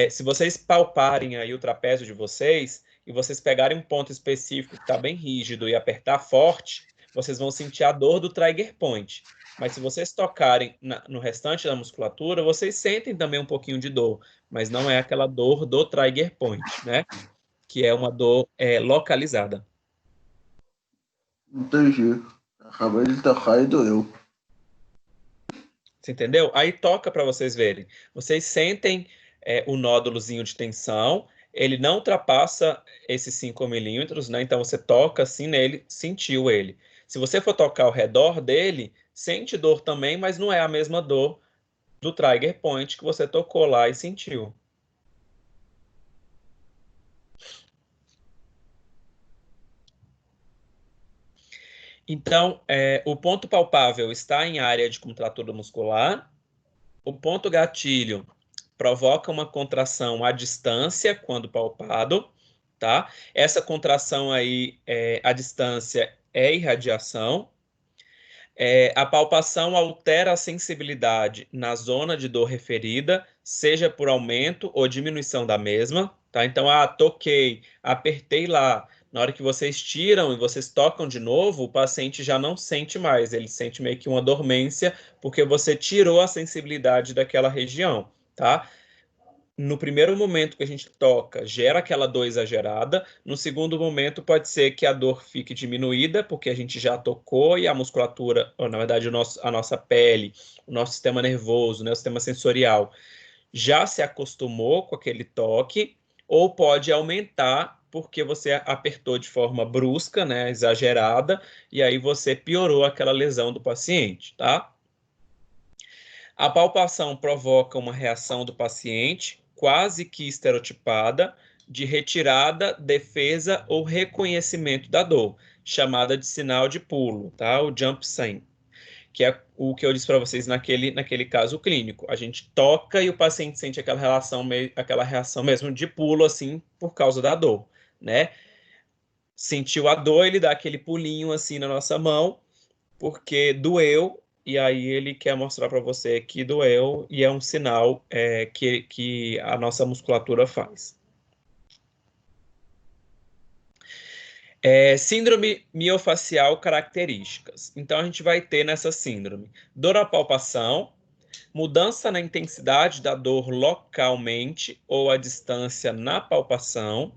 Se vocês palparem aí o trapézio de vocês e vocês pegarem um ponto específico que está bem rígido e apertar forte, vocês vão sentir a dor do trigger point. Mas se vocês tocarem no restante da musculatura, vocês sentem também um pouquinho de dor, mas não é aquela dor do trigger point, né? Que é uma dor localizada. Entendi. Acabei de tocar e doeu. Você entendeu? Aí toca para vocês verem. Vocês sentem o nódulozinho de tensão, ele não ultrapassa esses 5 milímetros, né? Então você toca assim nele, sentiu ele. Se você for tocar ao redor dele, sente dor também, mas não é a mesma dor do trigger point que você tocou lá e sentiu. Então, o ponto palpável está em área de contratura muscular. O ponto gatilho provoca uma contração à distância quando palpado, tá? Essa contração aí, à distância, é irradiação. A palpação altera a sensibilidade na zona de dor referida, seja por aumento ou diminuição da mesma, tá? Então, toquei, apertei lá. Na hora que vocês tiram e vocês tocam de novo, o paciente já não sente mais, ele sente meio que uma dormência, porque você tirou a sensibilidade daquela região, tá? No primeiro momento que a gente toca, gera aquela dor exagerada. No segundo momento, pode ser que a dor fique diminuída, porque a gente já tocou e a musculatura, ou, na verdade, a nossa pele, o nosso sistema nervoso, né, o sistema sensorial, já se acostumou com aquele toque, ou pode aumentar porque você apertou de forma brusca, né, exagerada, e aí você piorou aquela lesão do paciente, tá? A palpação provoca uma reação do paciente, quase que estereotipada, de retirada, defesa ou reconhecimento da dor, chamada de sinal de pulo, tá? O jump sign, que é o que eu disse para vocês naquele caso clínico. A gente toca e o paciente sente aquela reação mesmo de pulo, assim, por causa da dor, né? Sentiu a dor, ele dá aquele pulinho assim na nossa mão, porque doeu, e aí ele quer mostrar para você que doeu, e é um sinal que a nossa musculatura faz. Síndrome miofacial características. Então, a gente vai ter nessa síndrome dor à palpação, mudança na intensidade da dor localmente ou à distância na palpação,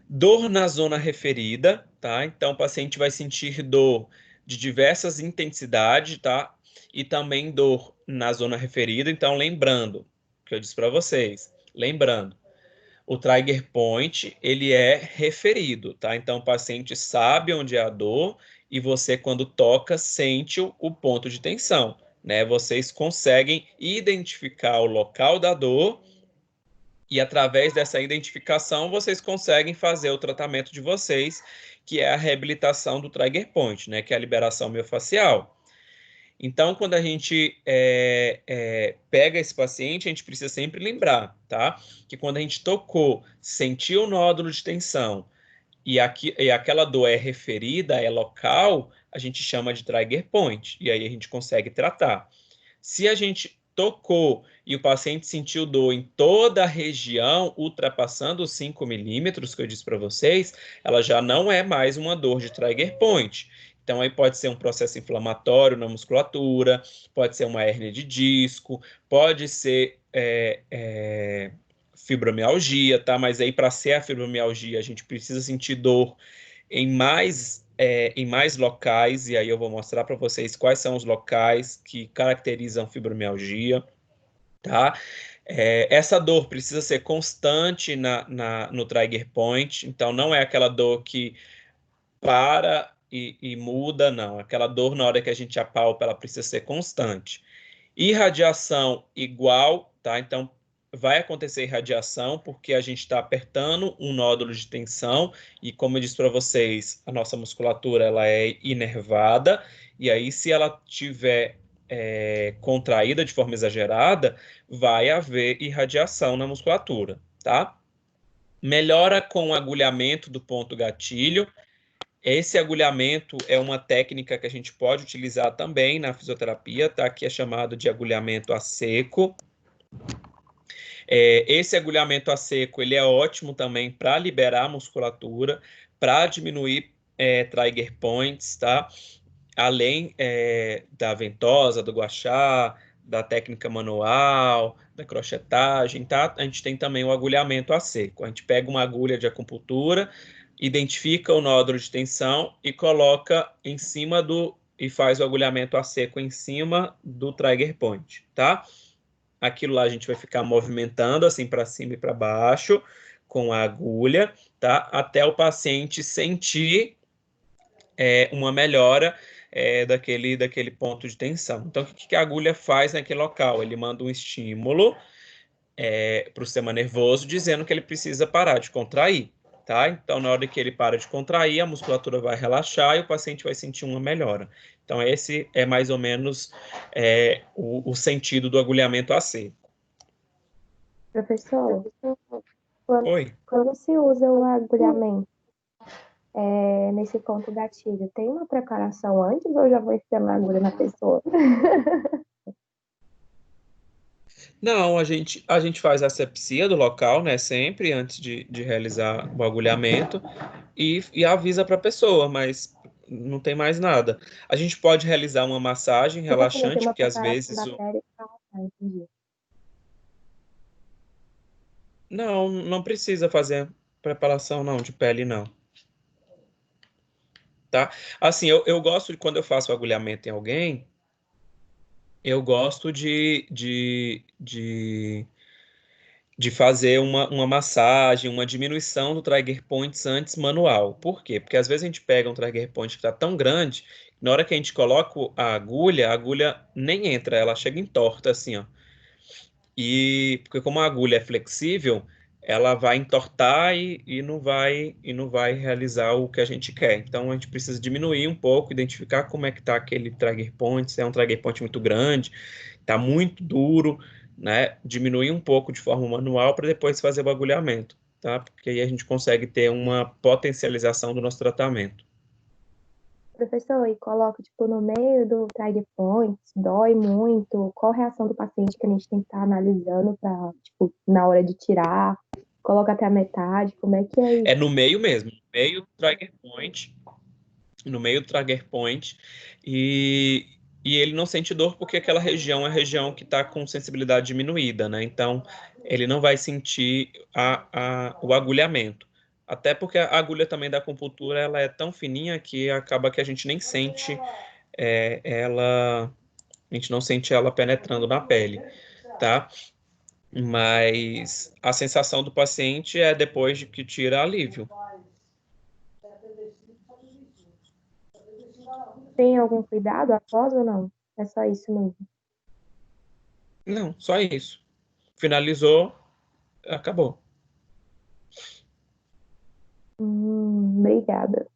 dor na zona referida, tá? Então, o paciente vai sentir dor de diversas intensidades, tá? E também dor na zona referida. Então, lembrando, que eu disse para vocês, lembrando, o trigger point, ele é referido, tá? Então, o paciente sabe onde é a dor e você, quando toca, sente o ponto de tensão, né? Vocês conseguem identificar o local da dor e, através dessa identificação, vocês conseguem fazer o tratamento de vocês, que é a reabilitação do trigger point, né? Que é a liberação miofacial. Então, quando a gente pega esse paciente, a gente precisa sempre lembrar, tá? Que quando a gente tocou, sentiu o nódulo de tensão e aquela dor é referida, é local, a gente chama de trigger point. E aí a gente consegue tratar. Se a gente tocou e o paciente sentiu dor em toda a região, ultrapassando os 5 milímetros que eu disse para vocês, ela já não é mais uma dor de trigger point. Então, aí pode ser um processo inflamatório na musculatura, pode ser uma hérnia de disco, pode ser fibromialgia, tá? Mas aí, para ser a fibromialgia, a gente precisa sentir dor em mais locais, e aí eu vou mostrar para vocês quais são os locais que caracterizam fibromialgia, tá? Essa dor precisa ser constante no trigger point, então não é aquela dor que para e muda, não. Aquela dor, na hora que a gente apalpa, ela precisa ser constante. Irradiação igual, tá? Então, vai acontecer irradiação porque a gente está apertando um nódulo de tensão e, como eu disse para vocês, a nossa musculatura ela é inervada e aí, se ela tiver contraída de forma exagerada, vai haver irradiação na musculatura, tá? Melhora com o agulhamento do ponto gatilho. Esse agulhamento é uma técnica que a gente pode utilizar também na fisioterapia, tá? Que é chamado de agulhamento a seco. Esse agulhamento a seco, ele é ótimo também para liberar a musculatura, para diminuir trigger points, tá? Além da ventosa, do gua sha, da técnica manual, da crochetagem, tá? A gente tem também o agulhamento a seco. A gente pega uma agulha de acupuntura, identifica o nódulo de tensão e coloca em cima e faz o agulhamento a seco em cima do trigger point, tá? Aquilo lá a gente vai ficar movimentando assim para cima e para baixo com a agulha, tá? Até o paciente sentir uma melhora daquele ponto de tensão. Então, o que a agulha faz naquele local? Ele manda um estímulo para o sistema nervoso dizendo que ele precisa parar de contrair. Tá? Então, na hora que ele para de contrair, a musculatura vai relaxar e o paciente vai sentir uma melhora. Então, esse é mais ou menos o sentido do agulhamento a seco. Professor, Oi. Quando se usa o agulhamento nesse ponto gatilho, tem uma preparação antes ou já vou enfiar a agulha na pessoa? Não, a gente faz a asepsia do local, né, sempre antes de realizar o agulhamento e avisa para a pessoa, mas não tem mais nada. A gente pode realizar uma massagem relaxante, porque às vezes não precisa fazer preparação não de pele não. Tá? Assim, eu gosto de quando eu faço agulhamento em alguém, eu gosto de de fazer uma massagem, uma diminuição do trigger points antes manual. Por quê? Porque às vezes a gente pega um trigger point que está tão grande, na hora que a gente coloca a agulha nem entra, ela chega entorta assim, ó. E porque como a agulha é flexível, ela vai entortar e não vai realizar o que a gente quer. Então a gente precisa diminuir um pouco, identificar como é que está aquele trigger point, se é um trigger point muito grande, está muito duro, né? Diminuir um pouco de forma manual para depois fazer o agulhamento, tá? Porque aí a gente consegue ter uma potencialização do nosso tratamento. Professor, e coloca, tipo, no meio do trigger point, dói muito, qual a reação do paciente que a gente tem que estar analisando para, tipo, na hora de tirar, coloca até a metade, como é que é isso? É no meio mesmo, no meio do trigger point, no meio do trigger point, e ele não sente dor porque aquela região é a região que está com sensibilidade diminuída, né? Então, ele não vai sentir o agulhamento. Até porque a agulha também da acupuntura, ela é tão fininha que acaba que a gente nem sente a gente não sente ela penetrando na pele, tá? Mas a sensação do paciente é depois de que tira alívio. Tem algum cuidado após ou não? É só isso mesmo? Não, só isso. Finalizou, acabou. Obrigada.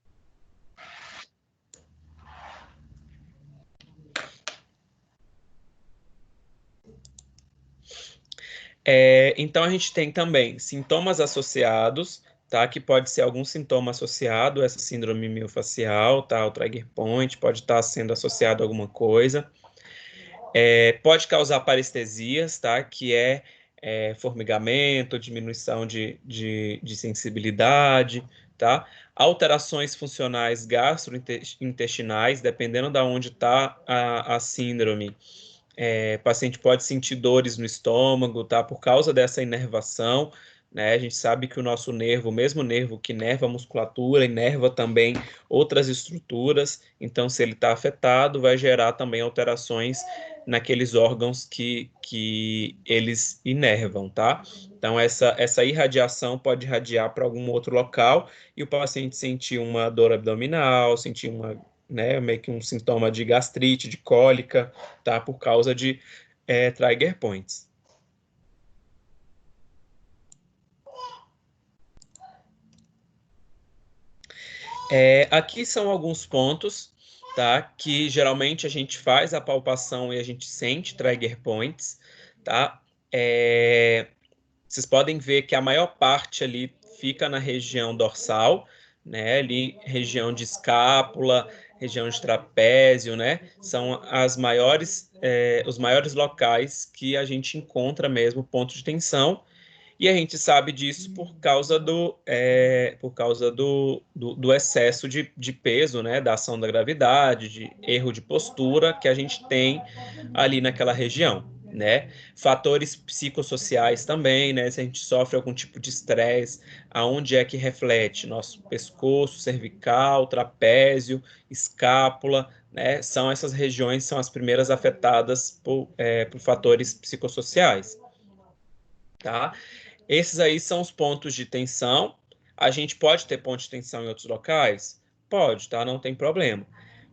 Então, a gente tem também sintomas associados, tá? Que pode ser algum sintoma associado a essa síndrome miofascial, tá? O trigger point pode estar sendo associado a alguma coisa. Pode causar parestesias, tá? Que é formigamento, diminuição de sensibilidade, tá? Alterações funcionais gastrointestinais, dependendo de onde está a síndrome. O paciente pode sentir dores no estômago, tá? Por causa dessa inervação, né? A gente sabe que o nosso nervo, o mesmo nervo que inerva a musculatura, inerva também outras estruturas. Então, se ele está afetado, vai gerar também alterações naqueles órgãos que eles inervam, tá? Então, essa irradiação pode irradiar para algum outro local e o paciente sentir uma dor abdominal, sentir meio que um sintoma de gastrite, de cólica, tá? Por causa de trigger points. Aqui são alguns pontos, tá? Que geralmente a gente faz a palpação e a gente sente trigger points, tá? Vocês podem ver que a maior parte ali fica na região dorsal, né? Ali, região de escápula, região de trapézio, né? São os maiores locais que a gente encontra mesmo ponto de tensão. E a gente sabe disso por causa do excesso de peso, né? Da ação da gravidade, de erro de postura que a gente tem ali naquela região, né? Fatores psicossociais também, né? Se a gente sofre algum tipo de estresse, aonde é que reflete? Nosso pescoço, cervical, trapézio, escápula, né? São essas regiões, são as primeiras afetadas por fatores psicossociais, tá? Esses aí são os pontos de tensão. A gente pode ter ponto de tensão em outros locais? Pode, tá? Não tem problema.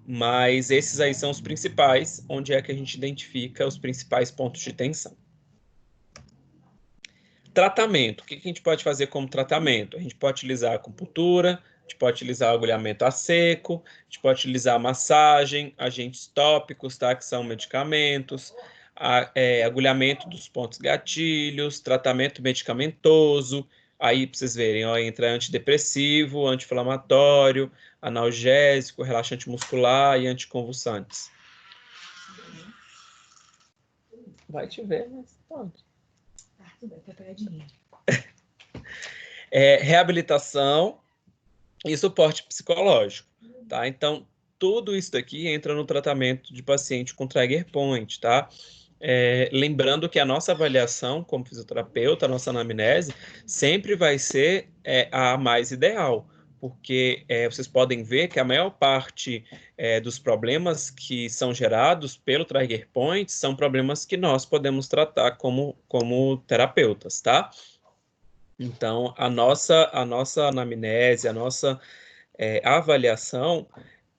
Mas esses aí são os principais, onde é que a gente identifica os principais pontos de tensão. Tratamento. O que a gente pode fazer como tratamento? A gente pode utilizar acupuntura, a gente pode utilizar agulhamento a seco, a gente pode utilizar massagem, agentes tópicos, tá? Que são medicamentos, agulhamento dos pontos gatilhos, tratamento medicamentoso. Aí, para vocês verem, ó, entra antidepressivo, anti-inflamatório, analgésico, relaxante muscular e anticonvulsantes. Vai te ver, mas pode. Reabilitação e suporte psicológico, tá? Então, tudo isso daqui entra no tratamento de paciente com trigger point, tá? Lembrando que a nossa avaliação como fisioterapeuta, a nossa anamnese, sempre vai ser a mais ideal, porque vocês podem ver que a maior parte dos problemas que são gerados pelo trigger point são problemas que nós podemos tratar como terapeutas, tá? Então, a nossa anamnese, a nossa avaliação,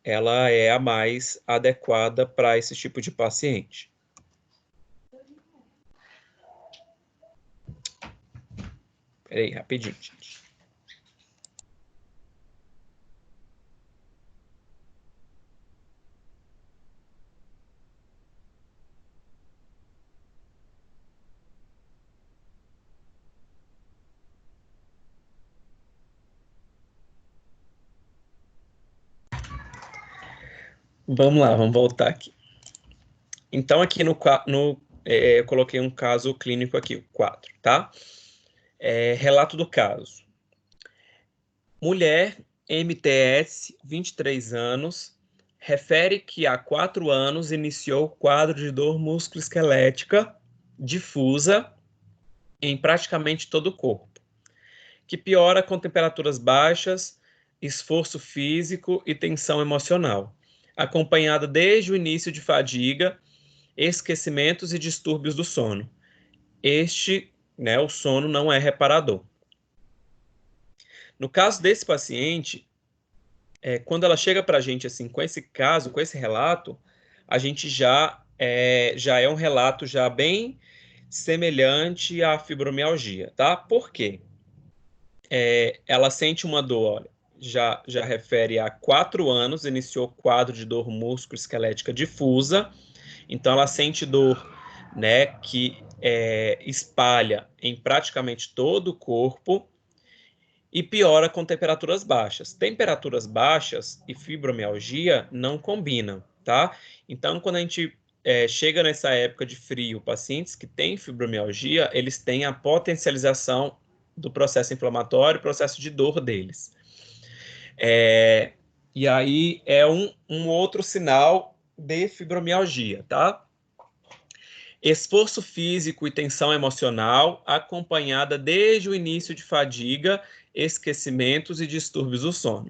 ela é a mais adequada para esse tipo de paciente. Peraí, rapidinho, gente. Vamos lá, vamos voltar aqui. Então, aqui eu coloquei um caso clínico aqui, o 4, tá? Relato do caso. Mulher, MTS, 23 anos, refere que há 4 anos iniciou quadro de dor musculoesquelética difusa em praticamente todo o corpo, que piora com temperaturas baixas, esforço físico e tensão emocional, acompanhada desde o início de fadiga, esquecimentos e distúrbios do sono. O sono não é reparador. No caso desse paciente, quando ela chega para a gente assim, com esse caso, com esse relato, a gente já é um relato já bem semelhante à fibromialgia, tá? Por quê? Ela sente uma dor, olha, já refere a 4 anos, iniciou quadro de dor musculoesquelética difusa, então ela sente dor, né, que espalha em praticamente todo o corpo e piora com temperaturas baixas. Temperaturas baixas e fibromialgia não combinam, tá? Então, quando a gente chega nessa época de frio, pacientes que têm fibromialgia, eles têm a potencialização do processo inflamatório, processo de dor deles. E aí é um outro sinal de fibromialgia, tá? Esforço físico e tensão emocional, acompanhada desde o início de fadiga, esquecimentos e distúrbios do sono.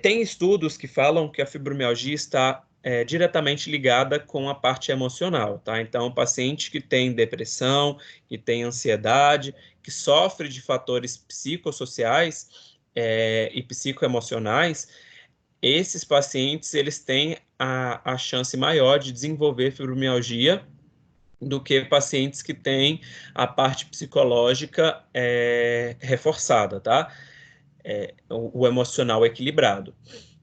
Tem estudos que falam que a fibromialgia está diretamente ligada com a parte emocional, tá? Então, o paciente que tem depressão, que tem ansiedade, que sofre de fatores psicossociais e psicoemocionais, esses pacientes, eles têm a chance maior de desenvolver fibromialgia do que pacientes que têm a parte psicológica reforçada, tá? O emocional equilibrado.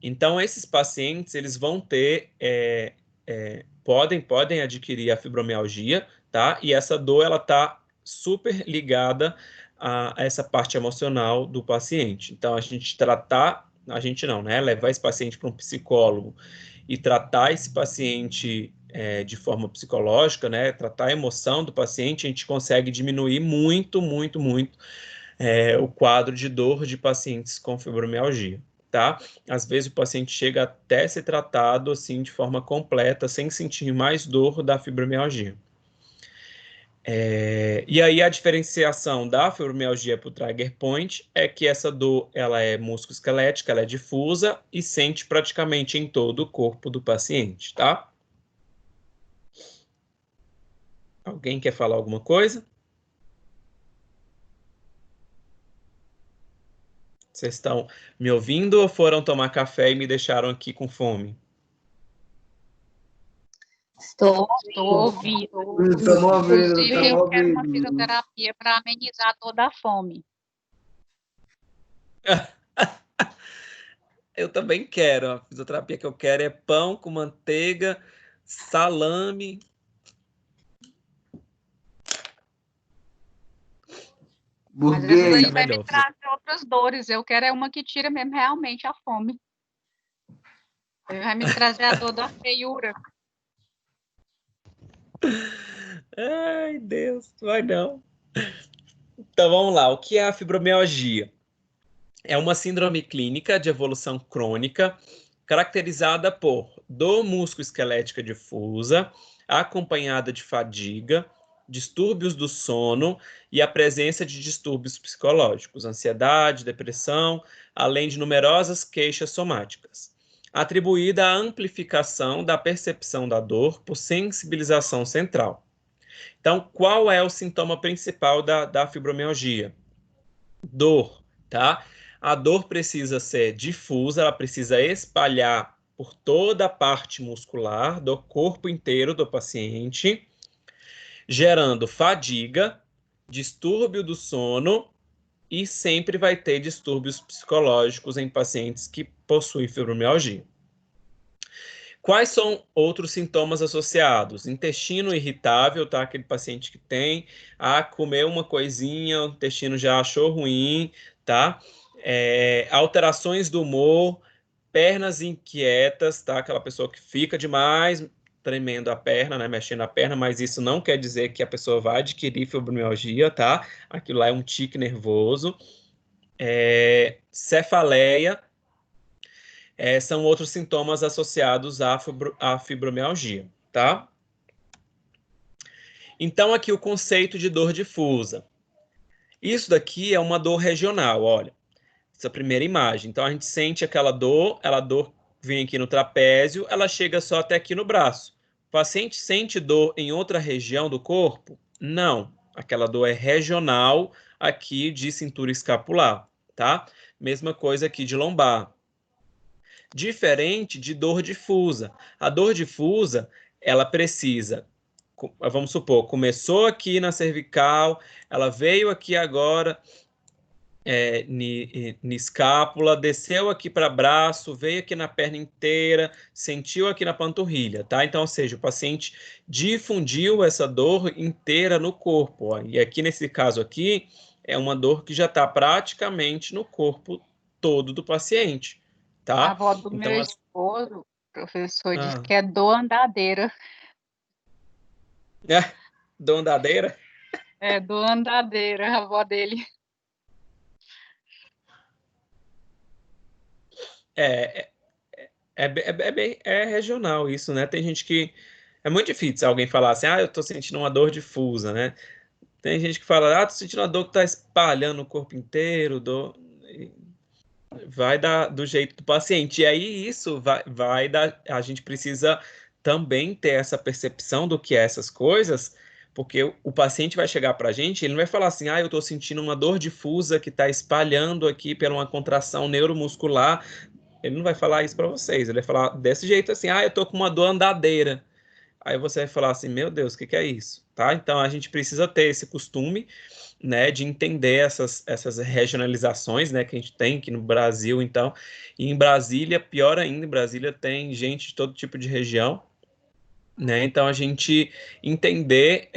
Então, esses pacientes, eles vão ter, podem adquirir a fibromialgia, tá? E essa dor, ela tá super ligada a essa parte emocional do paciente. Então, levar esse paciente para um psicólogo e tratar esse paciente de forma psicológica, né? Tratar a emoção do paciente, a gente consegue diminuir muito, muito, muito o quadro de dor de pacientes com fibromialgia, tá? Às vezes o paciente chega até ser tratado assim de forma completa, sem sentir mais dor da fibromialgia. E aí a diferenciação da fibromialgia para o trigger point é que essa dor ela é musculoesquelética, ela é difusa e sente praticamente em todo o corpo do paciente, tá? Alguém quer falar alguma coisa? Vocês estão me ouvindo ou foram tomar café e me deixaram aqui com fome? Estou ouvindo. Inclusive, eu quero uma fisioterapia para amenizar toda a fome. Eu também quero. A fisioterapia que eu quero é pão com manteiga, salame. Mas isso aí vai me trazer outras dores. Eu quero uma que tira mesmo realmente a fome. Vai me trazer a dor da feiura. Ai, Deus, vai não. Então, vamos lá. O que é a fibromialgia? É uma síndrome clínica de evolução crônica caracterizada por dor musculoesquelética difusa, acompanhada de fadiga, distúrbios do sono e a presença de distúrbios psicológicos, ansiedade, depressão, além de numerosas queixas somáticas, atribuída à amplificação da percepção da dor por sensibilização central. Então, qual é o sintoma principal da fibromialgia? Dor, tá? A dor precisa ser difusa, ela precisa espalhar por toda a parte muscular do corpo inteiro do paciente, gerando fadiga, distúrbio do sono e sempre vai ter distúrbios psicológicos em pacientes que possuem fibromialgia. Quais são outros sintomas associados? Intestino irritável, tá? Aquele paciente que tem, comer uma coisinha, o intestino já achou ruim, tá? Alterações do humor, pernas inquietas, tá? Aquela pessoa que fica demais tremendo a perna, né? Mexendo a perna, mas isso não quer dizer que a pessoa vai adquirir fibromialgia, tá? Aquilo lá é um tique nervoso. Cefaleia, são outros sintomas associados à fibromialgia, tá? Então, aqui o conceito de dor difusa. Isso daqui é uma dor regional, olha. Essa primeira imagem. Então, a gente sente aquela dor, ela dor vem aqui no trapézio, ela chega só até aqui no braço. O paciente sente dor em outra região do corpo? Não. Aquela dor é regional aqui de cintura escapular, tá? Mesma coisa aqui de lombar. Diferente de dor difusa. A dor difusa, ela precisa, vamos supor, começou aqui na cervical, ela veio aqui agora na escápula, desceu aqui para braço, veio aqui na perna inteira, sentiu aqui na panturrilha, tá? Então, ou seja, o paciente difundiu essa dor inteira no corpo, ó. E aqui nesse caso aqui, é uma dor que já está praticamente no corpo todo do paciente. Tá? A avó do então, meu esposo, professor, diz que é dor andadeira. Dor andadeira? É, dor andadeira, a avó dele. É regional isso, né? Tem gente que... É muito difícil alguém falar assim, eu tô sentindo uma dor difusa, né? Tem gente que fala, tô sentindo uma dor que tá espalhando o corpo inteiro, vai do jeito do paciente. E aí isso vai dar... A gente precisa também ter essa percepção do que é essas coisas, porque o paciente vai chegar para a gente, ele não vai falar assim, eu estou sentindo uma dor difusa que está espalhando aqui por uma contração neuromuscular. Ele não vai falar isso para vocês, ele vai falar desse jeito assim, eu estou com uma dor andadeira. Aí você vai falar assim, meu Deus, o que é isso? Tá? Então a gente precisa ter esse costume, né, de entender essas regionalizações, né, que a gente tem aqui no Brasil, então, e em Brasília, pior ainda, em Brasília tem gente de todo tipo de região, né, então a gente entender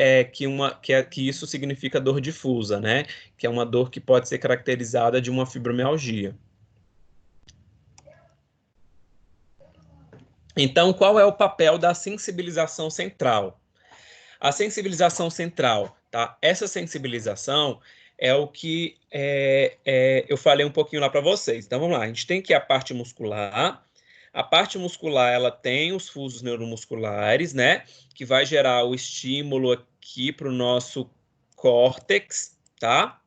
que isso significa dor difusa, né, que é uma dor que pode ser caracterizada de uma fibromialgia. Então, qual é o papel da sensibilização central? A sensibilização central, tá? Essa sensibilização é o que eu falei um pouquinho lá para vocês. Então, vamos lá. A gente tem aqui a parte muscular. A parte muscular, ela tem os fusos neuromusculares, né? Que vai gerar o estímulo aqui para o nosso córtex, tá?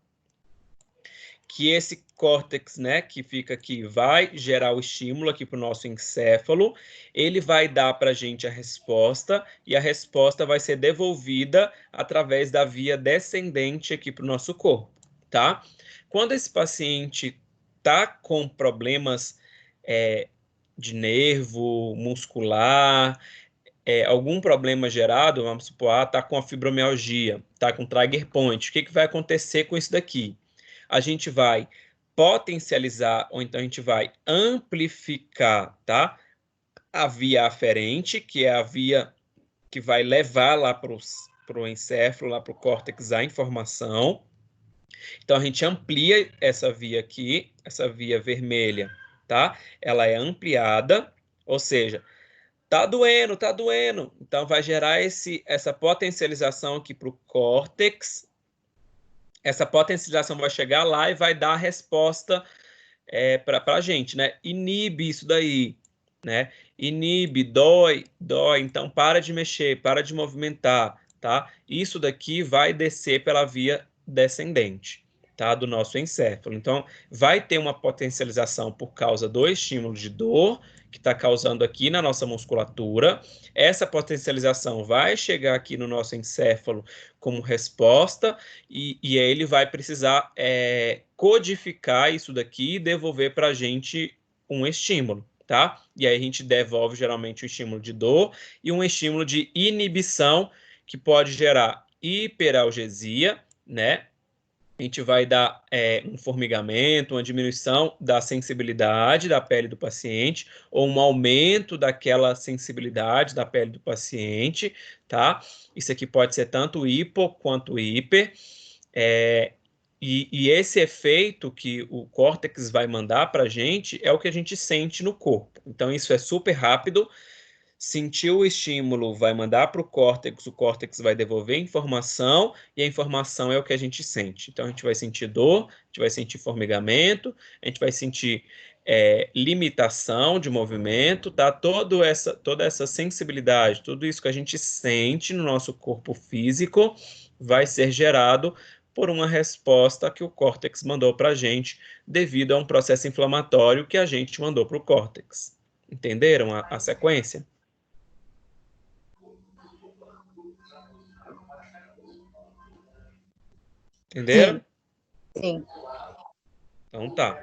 Que esse córtex, né, que fica aqui, vai gerar o estímulo aqui para o nosso encéfalo, ele vai dar para a gente a resposta, e a resposta vai ser devolvida através da via descendente aqui para o nosso corpo, tá? Quando esse paciente tá com problemas de nervo muscular, algum problema gerado, vamos supor, tá com a fibromialgia, tá com trigger point, o que vai acontecer com isso daqui? A gente vai potencializar, ou então a gente vai amplificar, tá? A via aferente, que é a via que vai levar lá para o encéfalo, lá para o córtex, a informação. Então, a gente amplia essa via aqui, essa via vermelha, tá? Ela é ampliada, ou seja, tá doendo, tá doendo. Então, vai gerar essa potencialização aqui para o córtex. Essa potencialização vai chegar lá e vai dar a resposta para a gente, né? Inibe isso daí, né? Inibe, dói. Então, para de mexer, para de movimentar, tá? Isso daqui vai descer pela via descendente, tá? Do nosso encéfalo. Então, vai ter uma potencialização por causa do estímulo de dor, que está causando aqui na nossa musculatura. Essa potencialização vai chegar aqui no nosso encéfalo como resposta, e aí ele vai precisar codificar isso daqui e devolver para a gente um estímulo, tá? E aí a gente devolve geralmente um estímulo de dor e um estímulo de inibição, que pode gerar hiperalgesia, né? A gente vai dar um formigamento, uma diminuição da sensibilidade da pele do paciente, ou um aumento daquela sensibilidade da pele do paciente, tá? Isso aqui pode ser tanto hipo quanto hiper. E esse efeito que o córtex vai mandar para a gente é o que a gente sente no corpo. Então, isso é super rápido. Sentiu o estímulo, vai mandar para o córtex vai devolver informação, e a informação é o que a gente sente. Então, a gente vai sentir dor, a gente vai sentir formigamento, a gente vai sentir limitação de movimento, tá? Toda essa sensibilidade, tudo isso que a gente sente no nosso corpo físico vai ser gerado por uma resposta que o córtex mandou para a gente, devido a um processo inflamatório que a gente mandou para o córtex. Entenderam a sequência? Entenderam? Sim. Então tá.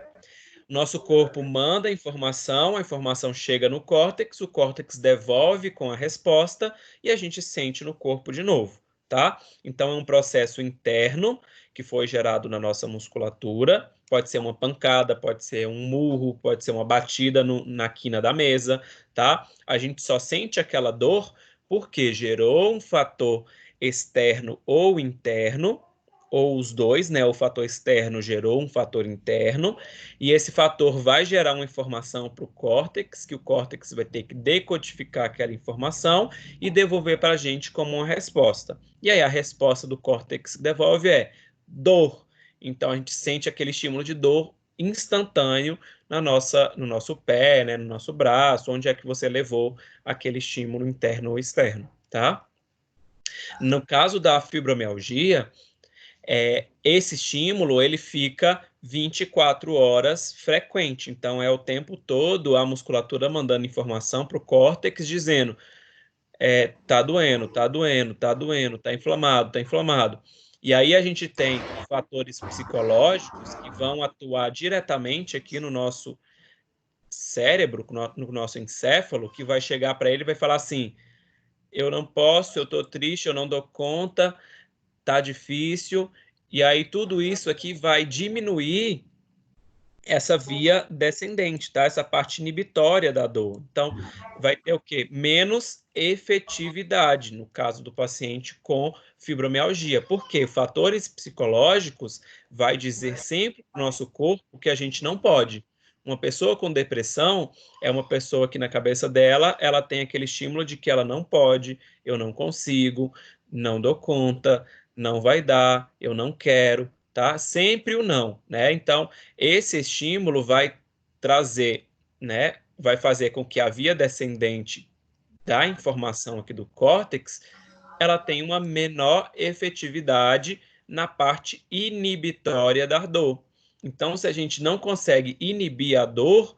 Nosso corpo manda a informação chega no córtex, o córtex devolve com a resposta e a gente sente no corpo de novo, tá? Então é um processo interno que foi gerado na nossa musculatura, pode ser uma pancada, pode ser um murro, pode ser uma batida na quina da mesa, tá? A gente só sente aquela dor porque gerou um fator externo ou interno, ou os dois, né? O fator externo gerou um fator interno, e esse fator vai gerar uma informação para o córtex, que o córtex vai ter que decodificar aquela informação e devolver para a gente como uma resposta. E aí a resposta do córtex que devolve é dor. Então a gente sente aquele estímulo de dor instantâneo no nosso pé, né? No nosso braço, onde é que você levou aquele estímulo interno ou externo, tá? No caso da fibromialgia, esse estímulo ele fica 24 horas frequente. Então, é o tempo todo a musculatura mandando informação para o córtex dizendo tá doendo, tá doendo, tá doendo, tá inflamado, tá inflamado. E aí a gente tem fatores psicológicos que vão atuar diretamente aqui no nosso cérebro, no nosso encéfalo, que vai chegar para ele e vai falar assim: eu não posso, eu tô triste, eu não dou conta, tá difícil. E aí tudo isso aqui vai diminuir essa via descendente, tá? Essa parte inibitória da dor. Então, vai ter o quê? Menos efetividade no caso do paciente com fibromialgia. Porque fatores psicológicos vai dizer sempre para o nosso corpo que a gente não pode. Uma pessoa com depressão é uma pessoa que na cabeça dela, ela tem aquele estímulo de que ela não pode, eu não consigo, não dou conta, não vai dar, eu não quero, tá? Sempre o não, né? Então, esse estímulo vai trazer, né? Vai fazer com que a via descendente da informação aqui do córtex, ela tenha uma menor efetividade na parte inibitória da dor. Então, se a gente não consegue inibir a dor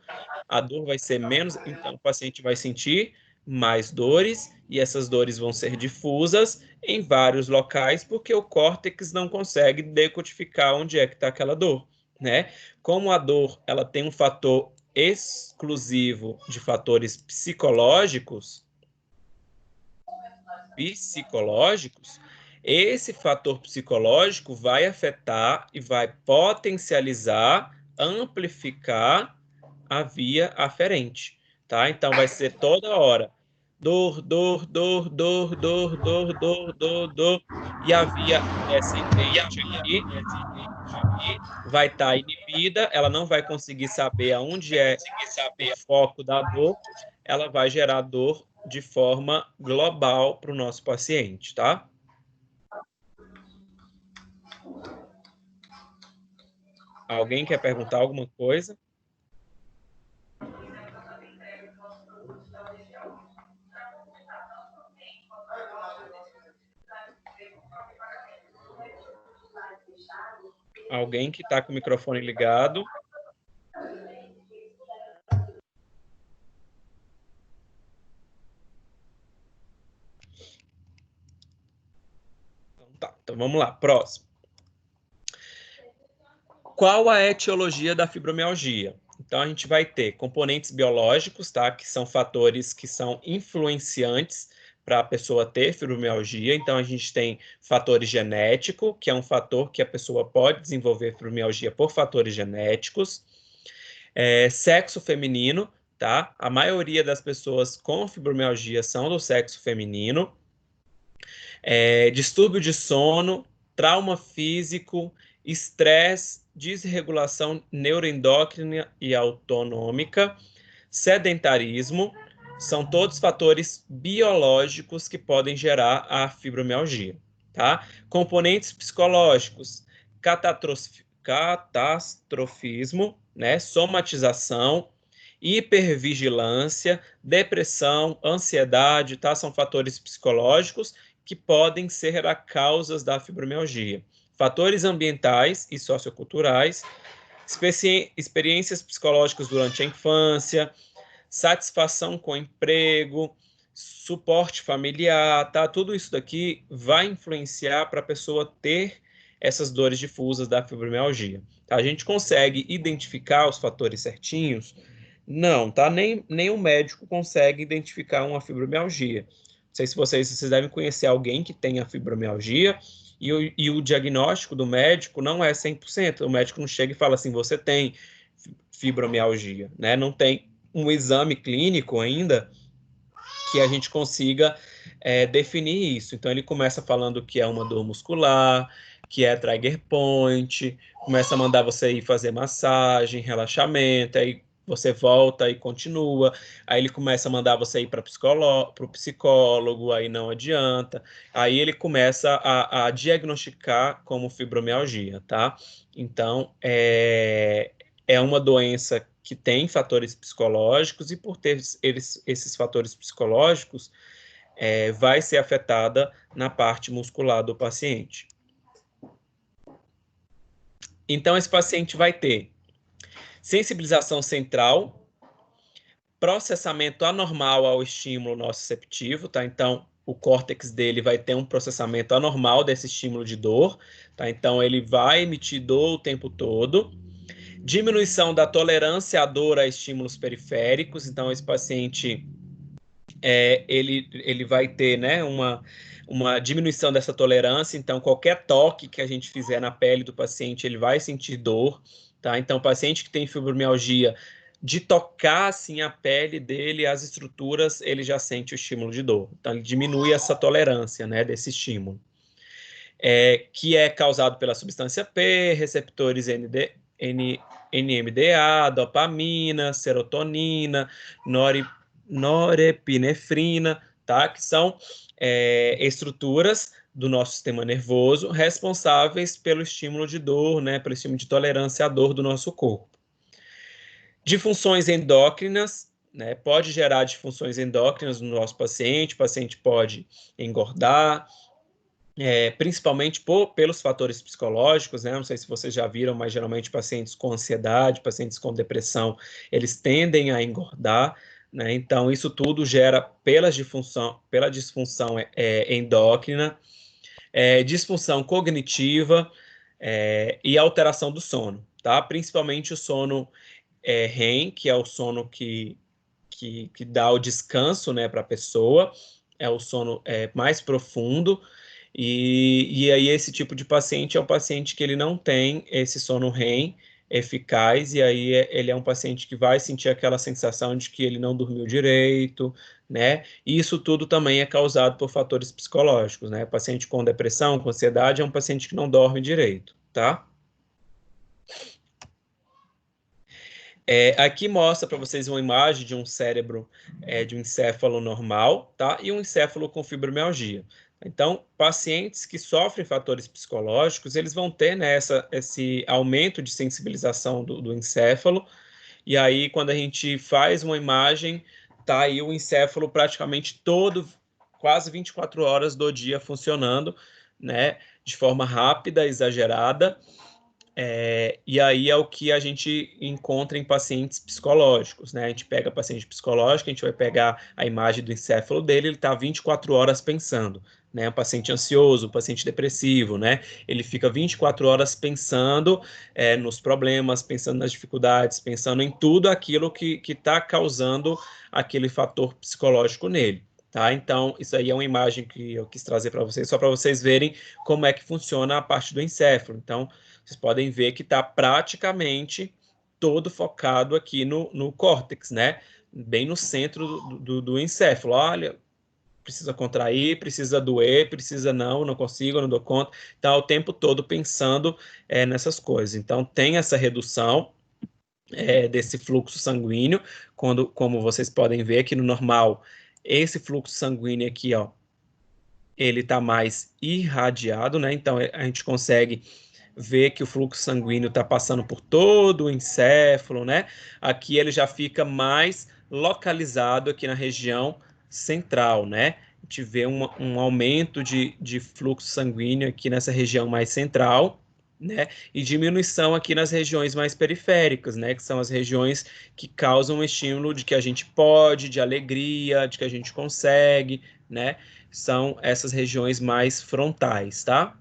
vai ser menos, então o paciente vai sentir mais dores, e essas dores vão ser difusas em vários locais, porque o córtex não consegue decodificar onde é que está aquela dor, né? Como a dor, ela tem um fator exclusivo de fatores psicológicos, esse fator psicológico vai afetar e vai potencializar, amplificar a via aferente, tá? Então vai ser toda hora dor, dor, dor, dor, dor, dor, dor, dor, dor, e a via descendente aqui vai estar inibida, ela não vai conseguir saber aonde é o foco da dor, ela vai gerar dor de forma global para o nosso paciente, tá? Alguém quer perguntar alguma coisa? Alguém que está com o microfone ligado. Então vamos lá, próximo. Qual a etiologia da fibromialgia? Então, a gente vai ter componentes biológicos, tá? Que são fatores que são influenciantes para a pessoa ter fibromialgia. Então, a gente tem fator genético, que é um fator que a pessoa pode desenvolver fibromialgia por fatores genéticos. Sexo feminino, tá? A maioria das pessoas com fibromialgia são do sexo feminino. Distúrbio de sono, trauma físico, estresse, desregulação neuroendócrina e autonômica, sedentarismo, são todos fatores biológicos que podem gerar a fibromialgia, tá? Componentes psicológicos, catastrofismo, né? Somatização, hipervigilância, depressão, ansiedade, tá? São fatores psicológicos que podem ser a causas da fibromialgia. Fatores ambientais e socioculturais, experiências psicológicas durante a infância, satisfação com o emprego, suporte familiar, tá? Tudo isso daqui vai influenciar para a pessoa ter essas dores difusas da fibromialgia. Tá? A gente consegue identificar os fatores certinhos? Não, tá? Nem o médico consegue identificar uma fibromialgia. Não sei se vocês devem conhecer alguém que tenha fibromialgia e o diagnóstico do médico não é 100%. O médico não chega e fala assim, você tem fibromialgia, né? Não tem um exame clínico ainda que a gente consiga definir isso. Então, ele começa falando que é uma dor muscular, que é trigger point, começa a mandar você ir fazer massagem, relaxamento, aí você volta e continua, aí ele começa a mandar você ir para o psicólogo, aí não adianta, aí ele começa a diagnosticar como fibromialgia, tá? Então, é uma doença que tem fatores psicológicos e por ter esses fatores psicológicos, vai ser afetada na parte muscular do paciente. Então, esse paciente vai ter sensibilização central, processamento anormal ao estímulo nociceptivo, tá? Então, o córtex dele vai ter um processamento anormal desse estímulo de dor, tá? Então, ele vai emitir dor o tempo todo. Diminuição da tolerância à dor a estímulos periféricos, então esse paciente ele vai ter, né, uma diminuição dessa tolerância, então qualquer toque que a gente fizer na pele do paciente, ele vai sentir dor, tá? Então o paciente que tem fibromialgia, de tocar assim a pele dele, as estruturas, ele já sente o estímulo de dor, então ele diminui essa tolerância, né, desse estímulo. Que é causado pela substância P, receptores NMDA, dopamina, serotonina, norepinefrina, tá? Que são estruturas do nosso sistema nervoso responsáveis pelo estímulo de dor, né? Pelo estímulo de tolerância à dor do nosso corpo. Disfunções endócrinas, né? Pode gerar disfunções endócrinas no nosso paciente, o paciente pode engordar, principalmente pelos fatores psicológicos, né? Não sei se vocês já viram, mas geralmente pacientes com ansiedade, pacientes com depressão, eles tendem a engordar, né? Então, isso tudo gera pela disfunção endócrina, disfunção cognitiva e alteração do sono, tá? Principalmente o sono REM, que é o sono que dá o descanso, né, para a pessoa, é o sono mais profundo. E aí esse tipo de paciente é um paciente que ele não tem esse sono REM eficaz, e aí ele é um paciente que vai sentir aquela sensação de que ele não dormiu direito, né? E isso tudo também é causado por fatores psicológicos, né? O paciente com depressão, com ansiedade, é um paciente que não dorme direito, tá? Aqui mostra para vocês uma imagem de um cérebro, de um encéfalo normal, tá? E um encéfalo com fibromialgia. Então, pacientes que sofrem fatores psicológicos, eles vão ter, né, esse aumento de sensibilização do encéfalo, e aí quando a gente faz uma imagem, tá aí o encéfalo praticamente todo, quase 24 horas do dia funcionando, né, de forma rápida, exagerada, E aí é o que a gente encontra em pacientes psicológicos, né? A gente pega paciente psicológico, a gente vai pegar a imagem do encéfalo dele, ele está 24 horas pensando, né? Um paciente ansioso, um paciente depressivo, né? Ele fica 24 horas pensando nos problemas, pensando nas dificuldades, pensando em tudo aquilo que está causando aquele fator psicológico nele. Tá? Então, isso aí é uma imagem que eu quis trazer para vocês, só para vocês verem como é que funciona a parte do encéfalo. Então, vocês podem ver que está praticamente todo focado aqui no córtex, né? Bem no centro do encéfalo. Olha, precisa contrair, precisa doer, precisa não consigo, não dou conta. Está o tempo todo pensando nessas coisas. Então, tem essa redução desse fluxo sanguíneo, como vocês podem ver aqui no normal, esse fluxo sanguíneo aqui, ó, ele está mais irradiado, né? Então, a gente consegue ver que o fluxo sanguíneo está passando por todo o encéfalo, né? Aqui ele já fica mais localizado aqui na região central, né? A gente vê um aumento de fluxo sanguíneo aqui nessa região mais central, né? E diminuição aqui nas regiões mais periféricas, né? Que são as regiões que causam um estímulo de que a gente pode, de alegria, de que a gente consegue, né? São essas regiões mais frontais, tá?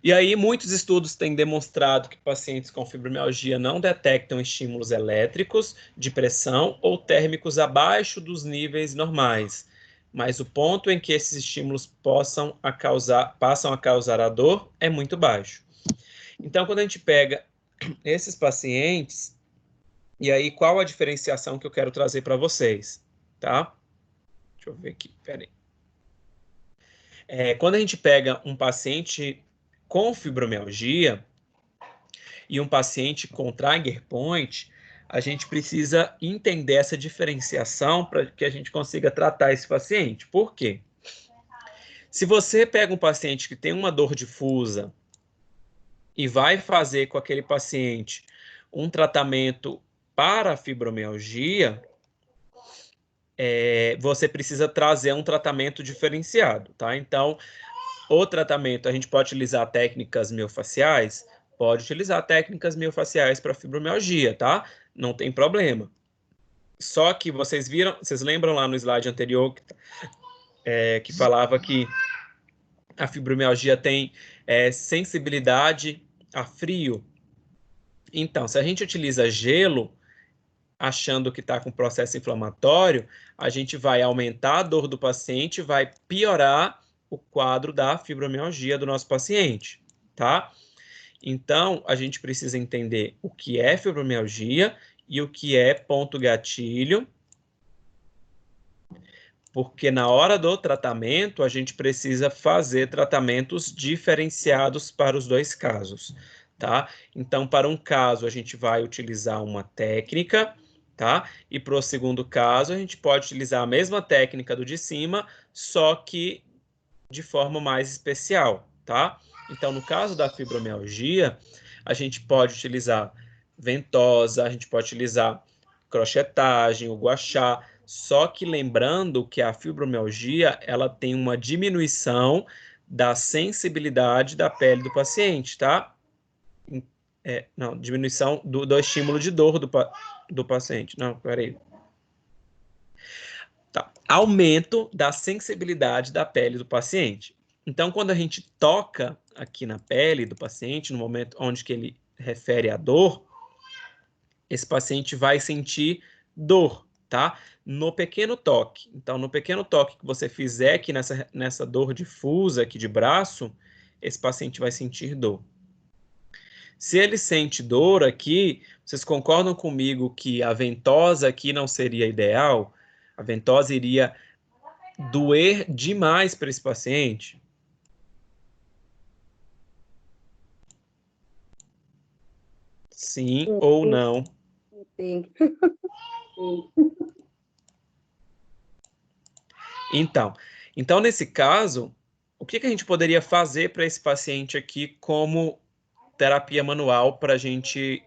E aí, muitos estudos têm demonstrado que pacientes com fibromialgia não detectam estímulos elétricos de pressão ou térmicos abaixo dos níveis normais, mas o ponto em que esses estímulos passam a causar a dor é muito baixo. Então, quando a gente pega esses pacientes, e aí qual a diferenciação que eu quero trazer para vocês, tá? Deixa eu ver aqui, peraí. Quando a gente pega um paciente com fibromialgia e um paciente com trigger point, a gente precisa entender essa diferenciação para que a gente consiga tratar esse paciente. Por quê? Se você pega um paciente que tem uma dor difusa e vai fazer com aquele paciente um tratamento para a fibromialgia, você precisa trazer um tratamento diferenciado, tá? Então, o tratamento, a gente pode utilizar técnicas miofaciais? Pode utilizar técnicas miofaciais para fibromialgia, tá? Não tem problema. Só que vocês lembram lá no slide anterior que falava que a fibromialgia tem sensibilidade a frio? Então, se a gente utiliza gelo, achando que está com processo inflamatório, a gente vai aumentar a dor do paciente, vai piorar o quadro da fibromialgia do nosso paciente, tá? Então, a gente precisa entender o que é fibromialgia e o que é ponto gatilho, porque na hora do tratamento, a gente precisa fazer tratamentos diferenciados para os dois casos, tá? Então, para um caso, a gente vai utilizar uma técnica, tá? E para o segundo caso, a gente pode utilizar a mesma técnica do de cima, só que de forma mais especial, tá? Então, no caso da fibromialgia, a gente pode utilizar ventosa, a gente pode utilizar crochetagem, o gua sha, só que lembrando que a fibromialgia, ela tem uma diminuição da sensibilidade da pele do paciente, tá? Não, diminuição do estímulo de dor do paciente. Não, peraí. Tá. Aumento da sensibilidade da pele do paciente. Então, quando a gente toca aqui na pele do paciente, no momento onde que ele refere a dor, esse paciente vai sentir dor, tá? No pequeno toque. Então, no pequeno toque que você fizer aqui nessa dor difusa aqui de braço, esse paciente vai sentir dor. Se ele sente dor aqui, vocês concordam comigo que a ventosa aqui não seria ideal? A ventosa iria doer demais para esse paciente? Sim ou não? Sim. Então, nesse caso, o que a gente poderia fazer para esse paciente aqui como terapia manual para a gente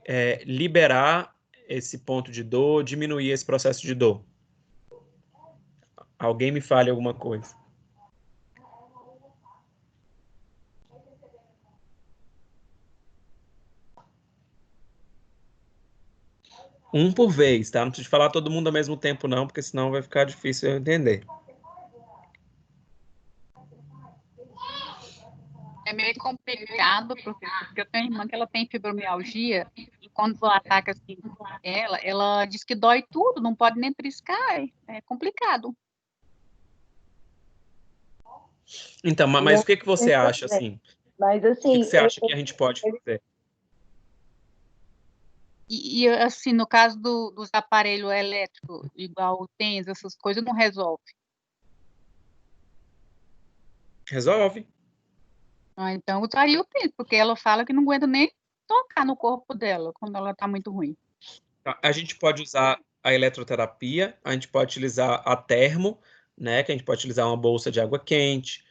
liberar esse ponto de dor, diminuir esse processo de dor? Alguém me fale alguma coisa. Um por vez, tá? Não precisa falar todo mundo ao mesmo tempo, não, porque senão vai ficar difícil eu entender. É meio complicado, porque eu tenho uma irmã que ela tem fibromialgia, e quando ataca assim, ela diz que dói tudo, não pode nem triscar, é complicado. Então, mas o que você acha, assim? Mas, assim... O que você acha que a gente pode fazer? E assim, no caso dos aparelhos elétricos, igual o tênis, essas coisas, não resolve? Resolve. Então, eu usaria o tênis, porque ela fala que não aguenta nem tocar no corpo dela, quando ela está muito ruim. A gente pode usar a eletroterapia, a gente pode utilizar a termo, né, que a gente pode utilizar uma bolsa de água quente.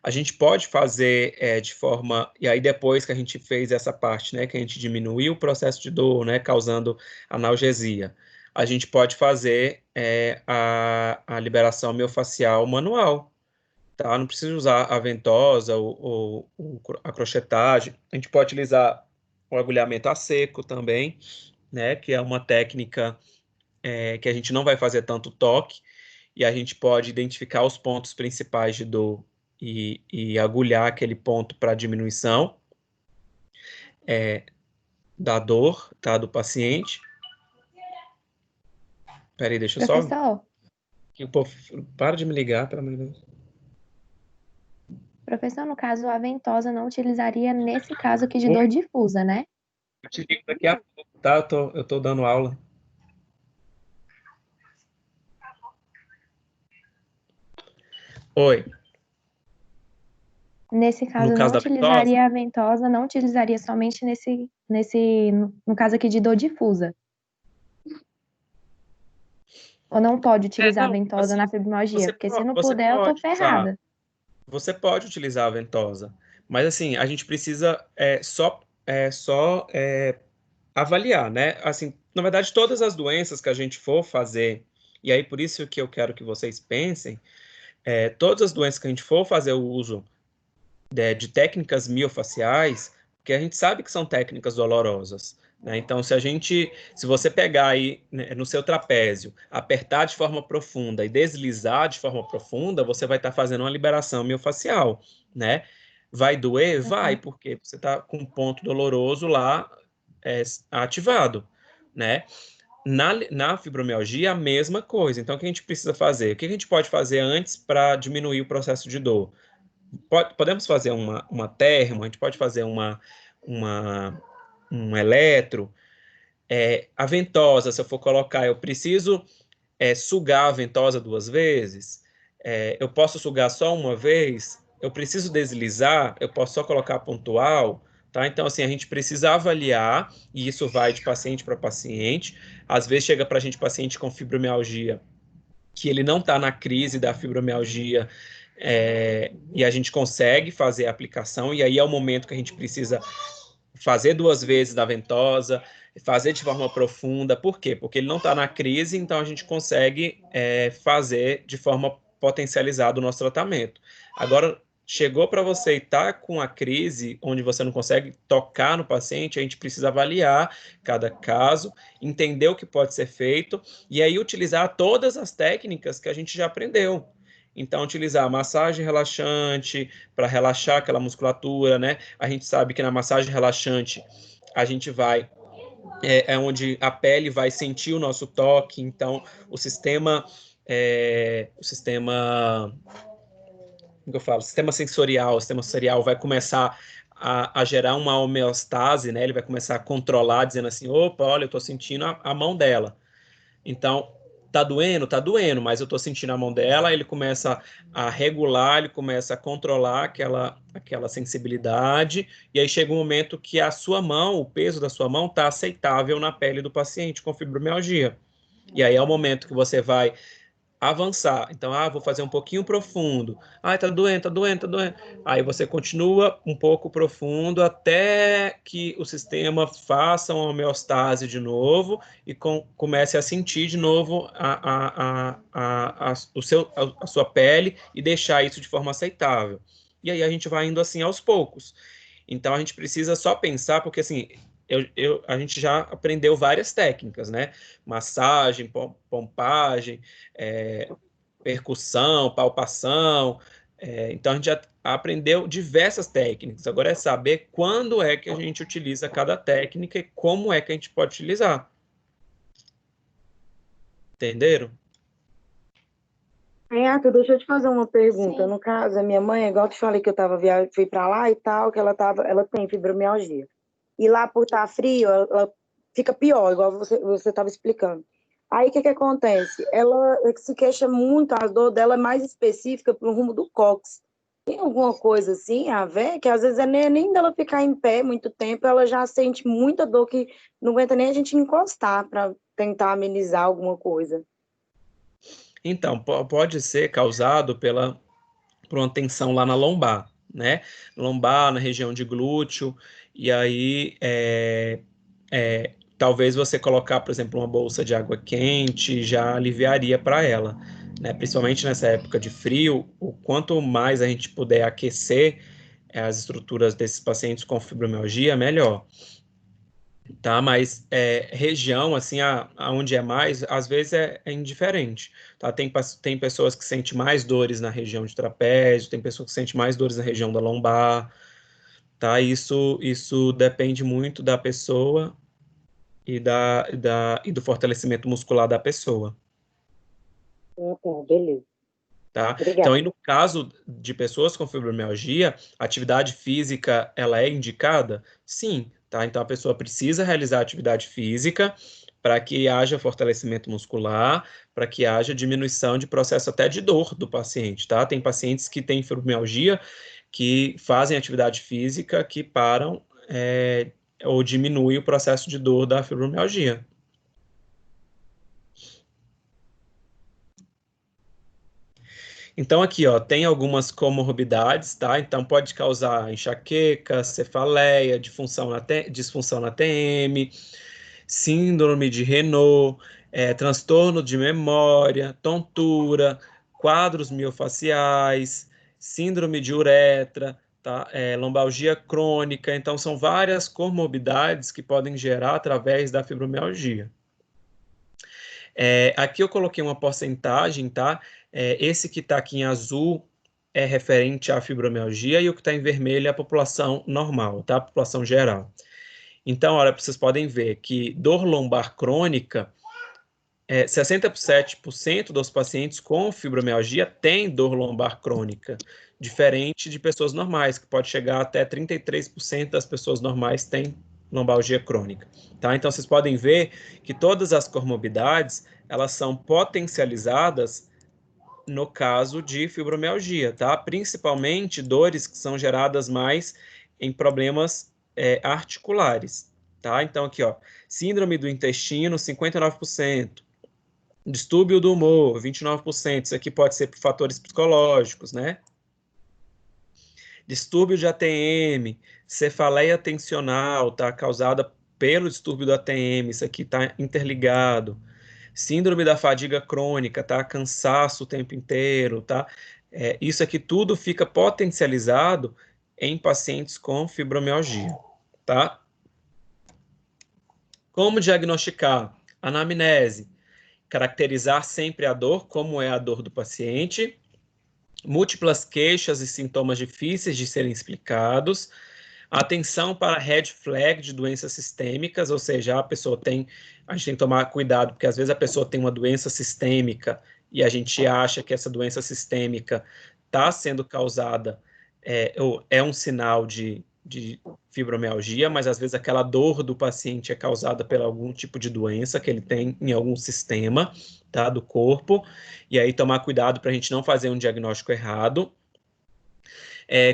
A gente pode fazer de forma... E aí, depois que a gente fez essa parte, né, que a gente diminuiu o processo de dor, né, causando analgesia, a gente pode fazer a liberação miofascial manual, tá? Não precisa usar a ventosa ou a crochetagem. A gente pode utilizar o agulhamento a seco também, né, que é uma técnica que a gente não vai fazer tanto toque, e a gente pode identificar os pontos principais de dor e agulhar aquele ponto para diminuição da dor, tá, do paciente. Peraí, deixa eu só... Professor, Que o povo... Para de me ligar, pelo amor de Deus. professor, no caso, a ventosa não utilizaria nesse caso aqui de dor difusa, né? Eu te ligo daqui a pouco, tá? Eu tô dando aula. Oi. Nesse caso, No caso não da utilizaria a ventosa, não utilizaria somente no caso aqui de dor difusa. Ou não pode utilizar a ventosa na fibromialgia? Porque se não puder, eu tô ferrada. Você pode utilizar a ventosa, mas assim, a gente precisa só avaliar, né? Assim, na verdade, todas as doenças que a gente for fazer, e aí por isso que eu quero que vocês pensem, todas as doenças que a gente for fazer o uso de técnicas miofaciais, porque a gente sabe que são técnicas dolorosas, né? Então, se você pegar aí, né, no seu trapézio, apertar de forma profunda e deslizar de forma profunda, você vai estar fazendo uma liberação miofacial, né? Vai doer? Vai, porque você está com um ponto doloroso lá ativado, né? Na fibromialgia, a mesma coisa. Então, o que a gente precisa fazer? O que a gente pode fazer antes para diminuir o processo de dor? Podemos fazer uma termo, a gente pode fazer um eletro. A ventosa, se eu for colocar, eu preciso sugar a ventosa 2 vezes? Eu posso sugar só uma vez? Eu preciso deslizar? Eu posso só colocar pontual? Tá? Então, assim, a gente precisa avaliar, e isso vai de paciente para paciente. Às vezes chega para a gente paciente com fibromialgia, que ele não está na crise da fibromialgia, e a gente consegue fazer a aplicação, e aí é o momento que a gente precisa fazer 2 vezes da ventosa, fazer de forma profunda. Por quê? Porque ele não está na crise, então a gente consegue fazer de forma potencializada o nosso tratamento. Agora, chegou para você e está com a crise, onde você não consegue tocar no paciente, a gente precisa avaliar cada caso, entender o que pode ser feito, e aí utilizar todas as técnicas que a gente já aprendeu. Então, utilizar massagem relaxante para relaxar aquela musculatura, né? A gente sabe que na massagem relaxante a gente vai onde a pele vai sentir o nosso toque. Então, o sistema como eu falo, o sistema sensorial vai começar a gerar uma homeostase, né? Ele vai começar a controlar, dizendo assim, opa, olha, eu estou sentindo a mão dela. Então, tá doendo, mas eu tô sentindo a mão dela, ele começa a regular, ele começa a controlar aquela sensibilidade, e aí chega um momento que a sua mão, o peso da sua mão tá aceitável na pele do paciente com fibromialgia. E aí é o momento que você vai avançar. Então, vou fazer um pouquinho profundo. Tá doendo, tá doendo, tá doendo. Aí você continua um pouco profundo até que o sistema faça uma homeostase de novo e comece a sentir de novo a sua pele e deixar isso de forma aceitável. E aí a gente vai indo assim aos poucos. Então, a gente precisa só pensar, porque assim, a gente já aprendeu várias técnicas, né? Massagem, pompagem, percussão, palpação. Então, a gente já aprendeu diversas técnicas. Agora é saber quando é que a gente utiliza cada técnica e como é que a gente pode utilizar. Entenderam? Arthur, deixa eu te fazer uma pergunta. Sim. No caso, a minha mãe, igual eu te falei que eu fui para lá e tal, que ela tem fibromialgia. E lá, por estar frio, ela fica pior, igual você estava explicando. Aí, o que acontece? Ela se queixa muito, a dor dela é mais específica para o rumo do cóccix. Tem alguma coisa assim a ver? Que às vezes nem dela ficar em pé muito tempo, ela já sente muita dor que não aguenta nem a gente encostar para tentar amenizar alguma coisa. Então, pode ser causado por uma tensão lá na lombar, né? Lombar, na região de glúteo, e aí talvez você colocar, por exemplo, uma bolsa de água quente já aliviaria para ela, né? Principalmente nessa época de frio, o quanto mais a gente puder aquecer as estruturas desses pacientes com fibromialgia, melhor. Tá, mas região, assim, aonde é mais, às vezes é indiferente, tá? Tem pessoas que sentem mais dores na região de trapézio, tem pessoas que sentem mais dores na região da lombar, tá? Isso depende muito da pessoa e do fortalecimento muscular da pessoa. Beleza. Tá? Obrigada. Então, aí no caso de pessoas com fibromialgia, atividade física, ela é indicada? Sim, tá? Então, a pessoa precisa realizar atividade física para que haja fortalecimento muscular, para que haja diminuição de processo até de dor do paciente, tá? Tem pacientes que têm fibromialgia que fazem atividade física que param ou diminuem o processo de dor da fibromialgia. Então, aqui, ó, tem algumas comorbidades, tá? Então, pode causar enxaqueca, cefaleia, disfunção na TM, síndrome de Raynaud, transtorno de memória, tontura, quadros miofaciais, síndrome de uretra, tá? Lombalgia crônica. Então, são várias comorbidades que podem gerar através da fibromialgia. Aqui eu coloquei uma porcentagem, tá? Esse que está aqui em azul é referente à fibromialgia e o que está em vermelho é a população normal, tá? A população geral. Então, olha, vocês podem ver que dor lombar crônica, 67% dos pacientes com fibromialgia têm dor lombar crônica, diferente de pessoas normais, que pode chegar até 33% das pessoas normais têm lombalgia crônica, tá? Então, vocês podem ver que todas as comorbidades, elas são potencializadas no caso de fibromialgia, tá? Principalmente dores que são geradas mais em problemas articulares, tá? Então, aqui, ó, síndrome do intestino, 59%, distúrbio do humor, 29%, isso aqui pode ser por fatores psicológicos, né? Distúrbio de ATM, cefaleia tensional, tá? Causada pelo distúrbio do ATM, isso aqui tá interligado. Síndrome da fadiga crônica, tá? Cansaço o tempo inteiro, tá? Isso aqui tudo fica potencializado em pacientes com fibromialgia, tá? Como diagnosticar? Anamnese. Caracterizar sempre a dor, como é a dor do paciente. Múltiplas queixas e sintomas difíceis de serem explicados. Atenção para red flag de doenças sistêmicas, ou seja, a gente tem que tomar cuidado, porque às vezes a pessoa tem uma doença sistêmica e a gente acha que essa doença sistêmica está sendo causada, ou é um sinal de fibromialgia, mas às vezes aquela dor do paciente é causada por algum tipo de doença que ele tem em algum sistema, tá, do corpo, e aí tomar cuidado para a gente não fazer um diagnóstico errado.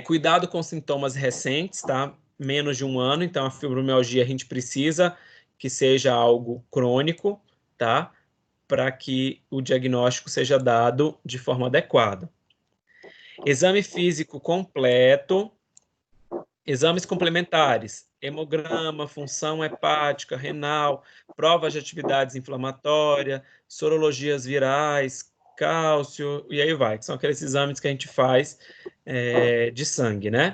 Cuidado com sintomas recentes, tá? Menos de um ano, então a fibromialgia a gente precisa que seja algo crônico, tá? Para que o diagnóstico seja dado de forma adequada. Exame físico completo, exames complementares, hemograma, função hepática, renal, provas de atividades inflamatórias, sorologias virais, cálcio, e aí vai, que são aqueles exames que a gente faz de sangue, né?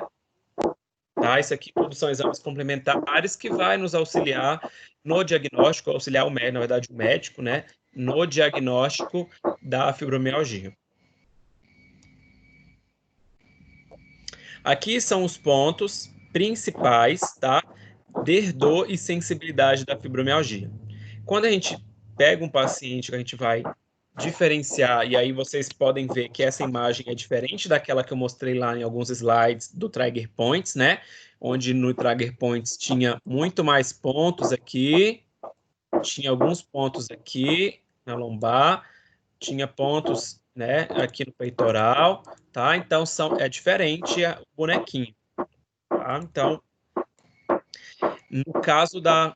tá? Isso aqui tudo são exames complementares que vai nos auxiliar no diagnóstico, auxiliar o médico, na verdade o médico, né, no diagnóstico da fibromialgia. Aqui são os pontos principais, tá, de dor e sensibilidade da fibromialgia. Quando a gente pega um paciente que a gente vai diferenciar, e aí vocês podem ver que essa imagem é diferente daquela que eu mostrei lá em alguns slides do Trigger Points, né? Onde no Trigger Points tinha muito mais pontos aqui, tinha alguns pontos aqui na lombar, tinha pontos, né, aqui no peitoral, tá? Então é diferente o bonequinho, tá? Então, no caso da...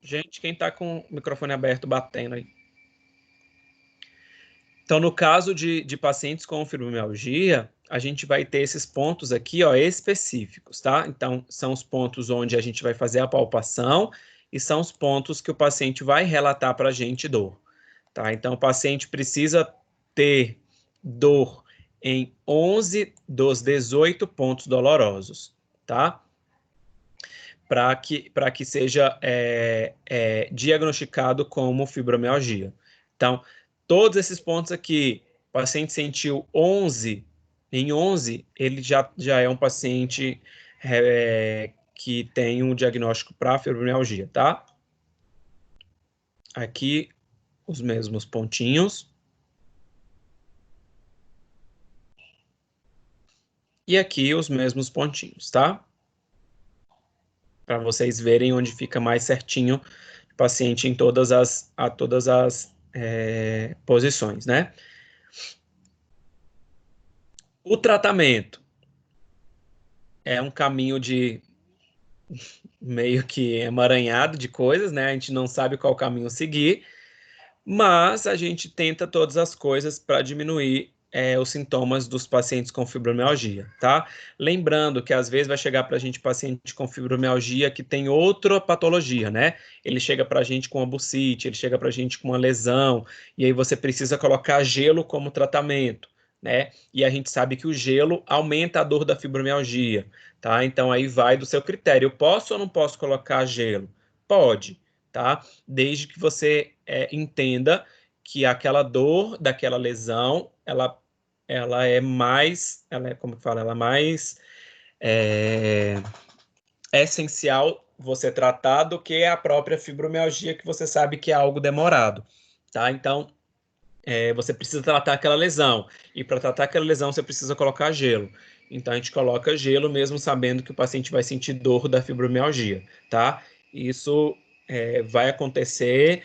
Gente, quem tá com o microfone aberto batendo aí? Então, no caso de pacientes com fibromialgia, a gente vai ter esses pontos aqui, ó, específicos, tá? Então, são os pontos onde a gente vai fazer a palpação e são os pontos que o paciente vai relatar para a gente dor, tá? Então, o paciente precisa ter dor em 11 dos 18 pontos dolorosos, tá? Para que seja diagnosticado como fibromialgia. Então, todos esses pontos aqui, o paciente sentiu 11, em 11, ele já é um paciente que tem um diagnóstico para fibromialgia, tá? Aqui, os mesmos pontinhos. E aqui, os mesmos pontinhos, tá? Para vocês verem onde fica mais certinho o paciente em todas as posições, né? O tratamento é um caminho de meio que emaranhado de coisas, né? A gente não sabe qual caminho seguir, mas a gente tenta todas as coisas para diminuir os sintomas dos pacientes com fibromialgia, tá? Lembrando que às vezes vai chegar para a gente paciente com fibromialgia que tem outra patologia, né? Ele chega para a gente com uma bursite, ele chega para a gente com uma lesão, e aí você precisa colocar gelo como tratamento, né? E a gente sabe que o gelo aumenta a dor da fibromialgia, tá? Então aí vai do seu critério. Eu posso ou não posso colocar gelo? Pode, tá? Desde que você entenda que aquela dor daquela lesão, ela é mais, como fala, ela é mais essencial você tratar do que a própria fibromialgia, que você sabe que é algo demorado, tá? Então, você precisa tratar aquela lesão, e para tratar aquela lesão você precisa colocar gelo. Então, a gente coloca gelo mesmo sabendo que o paciente vai sentir dor da fibromialgia, tá? Isso vai acontecer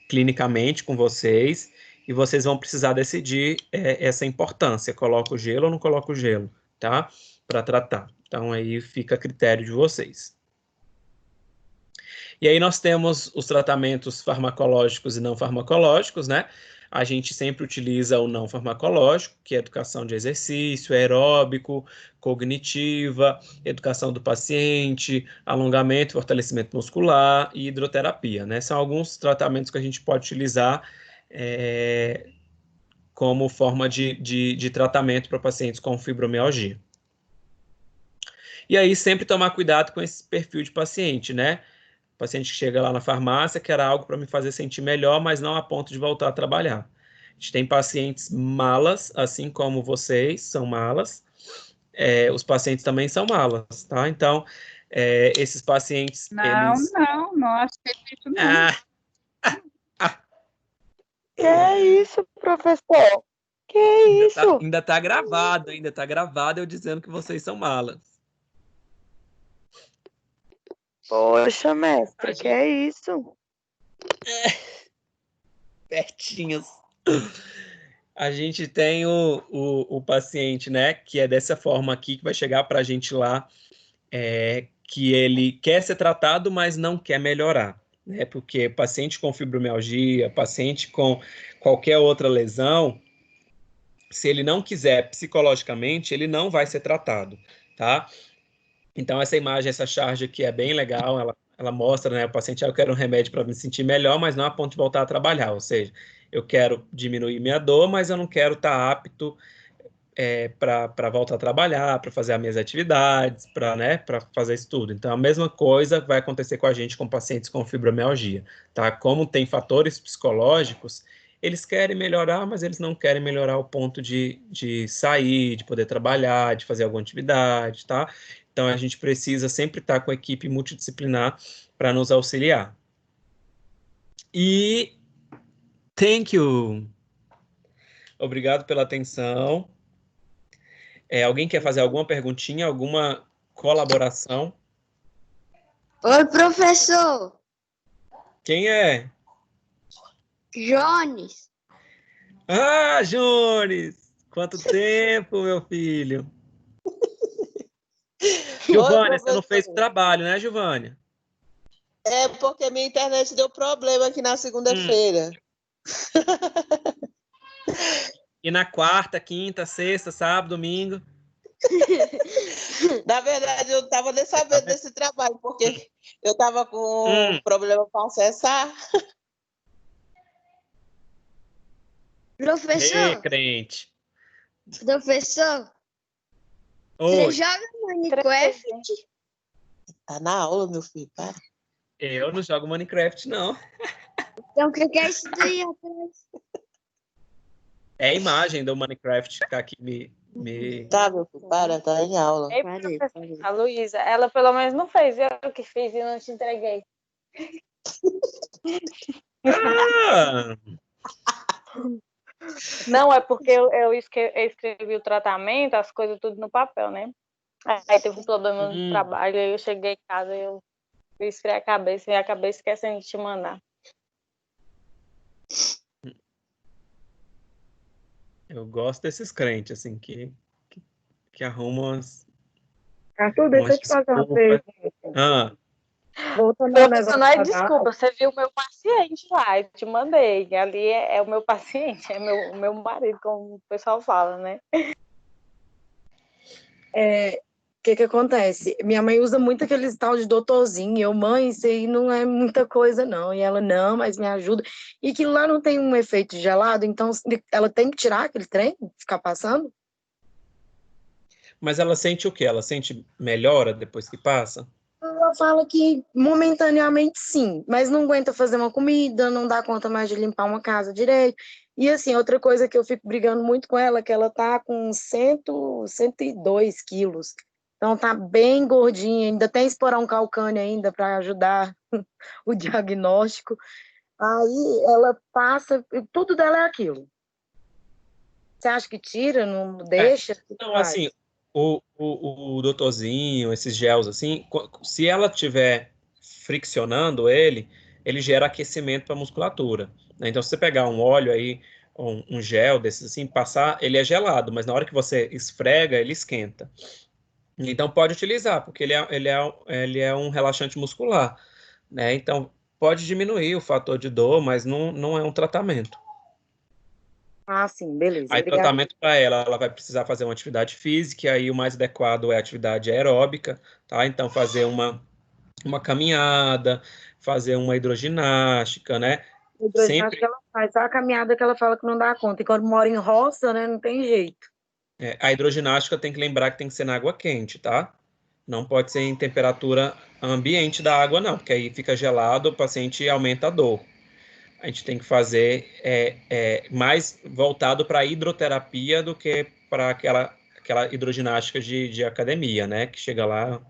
clinicamente com vocês, e vocês vão precisar decidir essa importância, coloca o gelo ou não coloca o gelo, tá? Para tratar. Então, aí fica a critério de vocês. E aí nós temos os tratamentos farmacológicos e não farmacológicos, né? A gente sempre utiliza o não farmacológico, que é educação de exercício, aeróbico, cognitiva, educação do paciente, alongamento, fortalecimento muscular e hidroterapia, né? São alguns tratamentos que a gente pode utilizar como forma de tratamento para pacientes com fibromialgia. E aí sempre tomar cuidado com esse perfil de paciente, né? O paciente que chega lá na farmácia quer algo para me fazer sentir melhor, mas não a ponto de voltar a trabalhar. A gente tem pacientes malas, assim como vocês são malas. Os pacientes também são malas, tá? Então, esses pacientes... Não aceito isso não. Que isso, professor? Que isso? Ainda tá gravado eu dizendo que vocês são malas. Poxa, mestre, que é isso? Pertinhos. A gente tem o paciente, né, que é dessa forma aqui, que vai chegar para a gente lá, que ele quer ser tratado, mas não quer melhorar, né, porque paciente com fibromialgia, paciente com qualquer outra lesão, se ele não quiser psicologicamente, ele não vai ser tratado, tá? Então, essa imagem, essa charge aqui é bem legal, ela mostra, né, o paciente, eu quero um remédio para me sentir melhor, mas não a ponto de voltar a trabalhar, ou seja, eu quero diminuir minha dor, mas eu não quero estar apto para voltar a trabalhar, para fazer as minhas atividades, para fazer isso tudo. Então, a mesma coisa vai acontecer com a gente, com pacientes com fibromialgia, tá? Como tem fatores psicológicos, eles querem melhorar, mas eles não querem melhorar ao ponto de sair, de poder trabalhar, de fazer alguma atividade, tá? Então, a gente precisa sempre estar com a equipe multidisciplinar para nos auxiliar. E thank you. Obrigado pela atenção. Alguém quer fazer alguma perguntinha, alguma colaboração? Oi, professor. Quem é? Jones. Ah, Jones! Quanto tempo, meu filho? Giovânia, você não fez o trabalho, né, Giovânia? É porque minha internet deu problema aqui na segunda-feira. E na quarta, quinta, sexta, sábado, domingo? Na verdade, eu estava nem sabendo desse trabalho, porque eu estava com problema para acessar. Professor. Crente. Professor. Oi. Você joga Minecraft? Tá na aula, meu filho, para. Eu não jogo Minecraft, não. Então, o que é isso daí atrás? É a imagem do Minecraft que tá aqui me... Tá, meu filho, para, tá em aula. Ei, a Luísa, ela pelo menos não fez, eu que fiz e não te entreguei. Ah! Não, é porque eu escrevi o tratamento, as coisas tudo no papel, né? Aí teve um problema no trabalho, aí eu cheguei em casa e eu esfriei a cabeça e acabei esquecendo de te mandar. Eu gosto desses crentes, assim, que arrumam as... Arthur, deixa eu te fazer uma pergunta. Voltando ao negócio. Não é desculpa, você viu o meu paciente lá, eu te mandei. Ali é o meu paciente, é o meu marido, como o pessoal fala, né? O que acontece? Minha mãe usa muito aqueles tal de doutorzinho. Eu, mãe, isso aí não é muita coisa, não. E ela, não, mas me ajuda. E aquilo lá não tem um efeito gelado, então ela tem que tirar aquele trem, ficar passando? Mas ela sente o quê? Ela sente melhora depois que passa? Ela fala que momentaneamente sim, mas não aguenta fazer uma comida, não dá conta mais de limpar uma casa direito. E assim, outra coisa que eu fico brigando muito com ela, é que ela tá com 102 quilos. Então tá bem gordinha, ainda tem esporão calcâneo ainda para ajudar o diagnóstico. Aí ela passa, tudo dela é aquilo. Você acha que tira, não deixa? Não, assim, o doutorzinho, esses gels, assim, se ela estiver friccionando ele gera aquecimento para a musculatura, né? Então, se você pegar um óleo aí, um gel desses assim, passar, ele é gelado, mas na hora que você esfrega, ele esquenta. Então, pode utilizar, porque ele é um relaxante muscular, né? Então, pode diminuir o fator de dor, mas não é um tratamento. Ah, sim, beleza. Aí, tratamento para ela vai precisar fazer uma atividade física, e aí o mais adequado é a atividade aeróbica, tá? Então, fazer uma caminhada, fazer uma hidroginástica, né? A hidroginástica ela faz, só a caminhada que ela fala que não dá conta. E quando mora em roça, né, não tem jeito. A hidroginástica tem que lembrar que tem que ser na água quente, tá? Não pode ser em temperatura ambiente da água, não, porque aí fica gelado, o paciente aumenta a dor. A gente tem que fazer mais voltado para a hidroterapia do que para aquela hidroginástica de academia, né? Que chega lá,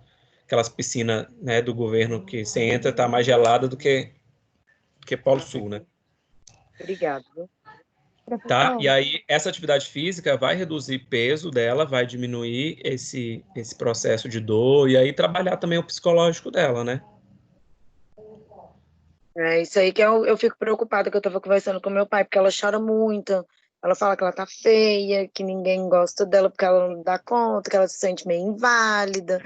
aquelas piscinas, né, do governo que você entra, está mais gelada do que Polo Sul, né? Obrigado. Tá? E aí, essa atividade física vai reduzir peso dela, vai diminuir esse processo de dor, e aí trabalhar também o psicológico dela, né? É isso aí que eu fico preocupada, que eu estava conversando com meu pai, porque ela chora muito, ela fala que ela tá feia, que ninguém gosta dela porque ela não dá conta, que ela se sente meio inválida,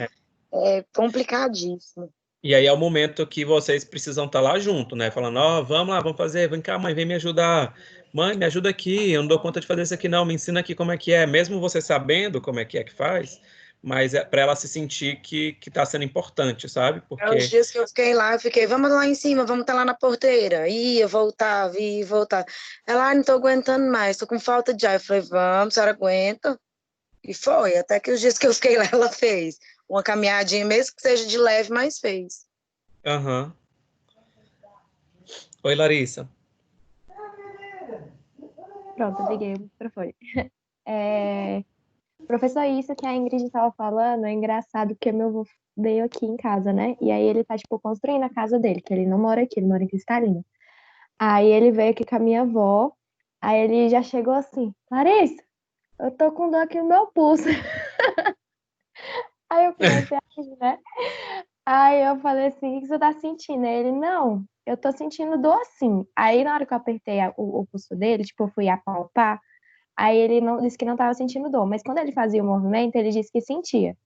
é complicadíssimo. E aí é o momento que vocês precisam estar lá junto, né? Falando, vamos lá, vamos fazer, vem cá, mãe, vem me ajudar. Mãe, me ajuda aqui, eu não dou conta de fazer isso aqui não, me ensina aqui como é que é, mesmo você sabendo como é que faz, mas é para ela se sentir que tá sendo importante, sabe? Porque... Os dias que eu fiquei lá, eu fiquei, vamos lá em cima, vamos estar lá na porteira. Ia, voltava, ia, voltava. Ela, não tô aguentando mais, tô com falta de ar. Eu falei, vamos, a senhora aguenta? E foi, até que os dias que eu fiquei lá, ela fez uma caminhadinha, mesmo que seja de leve, mas fez. Aham. Oi, Larissa. Pronto, liguei o microfone. Professor, isso que a Ingrid estava falando é engraçado, porque meu avô veio aqui em casa, né? E aí ele tá, tipo, construindo a casa dele, que ele não mora aqui, ele mora em Cristalina. Aí ele veio aqui com a minha avó, aí ele já chegou assim, Larissa, eu tô com dor aqui no meu pulso. Aí eu comecei a rir, né? Aí eu falei assim, o que você tá sentindo? Aí ele, não, eu tô sentindo dor assim. Aí na hora que eu apertei o pulso dele, tipo, eu fui apalpar, aí ele não, disse que não tava sentindo dor, mas quando ele fazia o movimento, ele disse que sentia.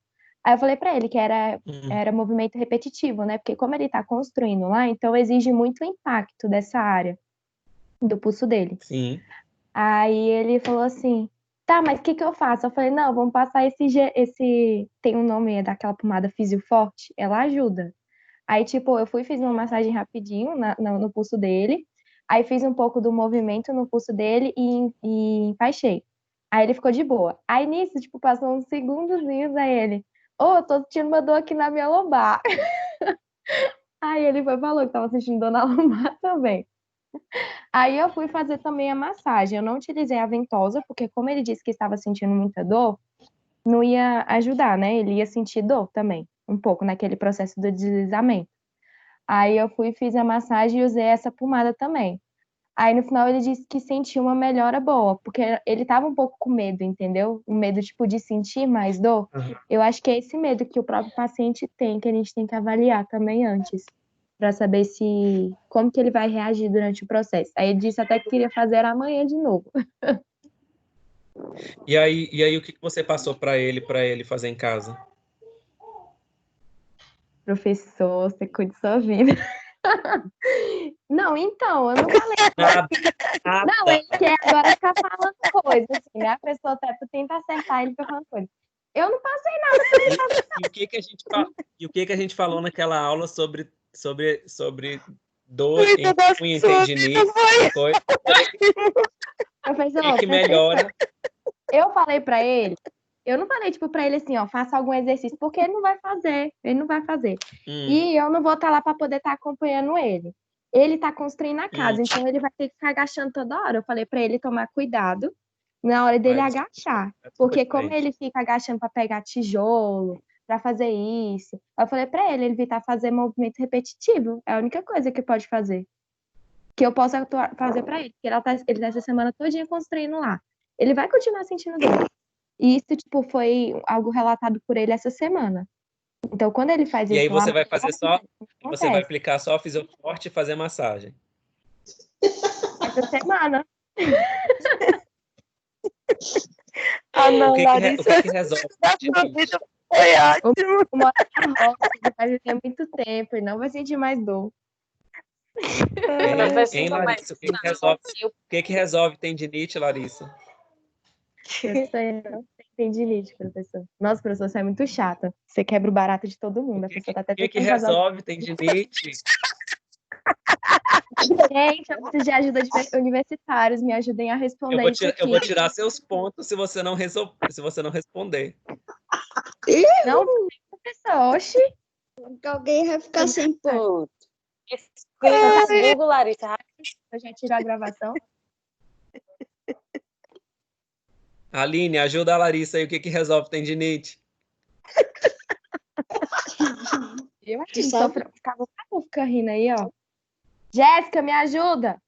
Aí eu falei pra ele que era movimento repetitivo, né? Porque como ele tá construindo lá, então exige muito impacto dessa área do pulso dele. Sim. Aí ele falou assim, tá, mas o que que eu faço? Eu falei, não, vamos passar tem um nome, é daquela pomada Fisioforte, ela ajuda. Aí, tipo, eu fui, fiz uma massagem rapidinho no pulso dele, aí fiz um pouco do movimento no pulso dele e enfaixei. Aí ele ficou de boa. Aí nisso, tipo, passou uns segundozinhos, aí ele, eu tô sentindo uma dor aqui na minha lombar. Aí ele foi e falou que tava sentindo dor na lombar também. Aí eu fui fazer também a massagem. Eu não utilizei a ventosa, porque como ele disse que estava sentindo muita dor, não ia ajudar, né? Ele ia sentir dor também, um pouco naquele processo do deslizamento. Aí eu fui, fiz a massagem e usei essa pomada também. Aí no final ele disse que sentiu uma melhora boa, porque ele estava um pouco com medo, entendeu? Um medo tipo de sentir mais dor. Eu acho que é esse medo que o próprio paciente tem, que a gente tem que avaliar também antes, para saber como que ele vai reagir durante o processo. Aí ele disse até que queria fazer amanhã de novo. E aí o que você passou para ele fazer em casa? Professor, você cuida da sua vida. Não, então, eu não falei. Nada. Não, ele quer agora ficar falando coisa, assim, né? A pessoa tenta acertar, ele fica falando coisa. Eu não passei nada pra ele fazer. E o que a gente falou naquela aula sobre dor em punho e tendinite? Foi Professor, que melhora. Eu falei pra ele, eu não falei, tipo, pra ele assim, ó, faça algum exercício, porque ele não vai fazer. E eu não vou estar lá pra poder estar acompanhando ele. Ele tá construindo a casa, então ele vai ter que ficar agachando toda hora. Eu falei pra ele tomar cuidado na hora dele agachar. Porque como ele fica agachando pra pegar tijolo, pra fazer isso, eu falei pra ele evitar fazer movimento repetitivo. É a única coisa que pode fazer. Que eu possa fazer pra ele. Porque ele tá essa semana todinha construindo lá. Ele vai continuar sentindo dor. E isso, tipo, foi algo relatado por ele essa semana. Então, quando ele faz E isso aí você lá, vai fazer você vai aplicar só a Fisioforte e fazer massagem. essa semana. Não, o que Larissa, que resolve? a sua vida foi ótimo. O moro na roça, ele vai viver muito tempo e não vai sentir mais dor. Hein, Larissa? O que que resolve tendinite, Larissa? Eu não sei tendinite, professor. Nossa, professor, você é muito chata. Você quebra o barato de todo mundo. O que que resolve tendinite? Gente, eu preciso de ajuda de universitários. Me ajudem a responder isso aqui. Eu vou tirar seus pontos se você não responder. Não, professor, oxi. Alguém vai ficar sem ponto. Google, Larissa. Eu já tirou a gravação. Aline, ajuda a Larissa aí. O que que resolve tendinite? Eu acho que fica rindo aí, ó. Jéssica, me ajuda.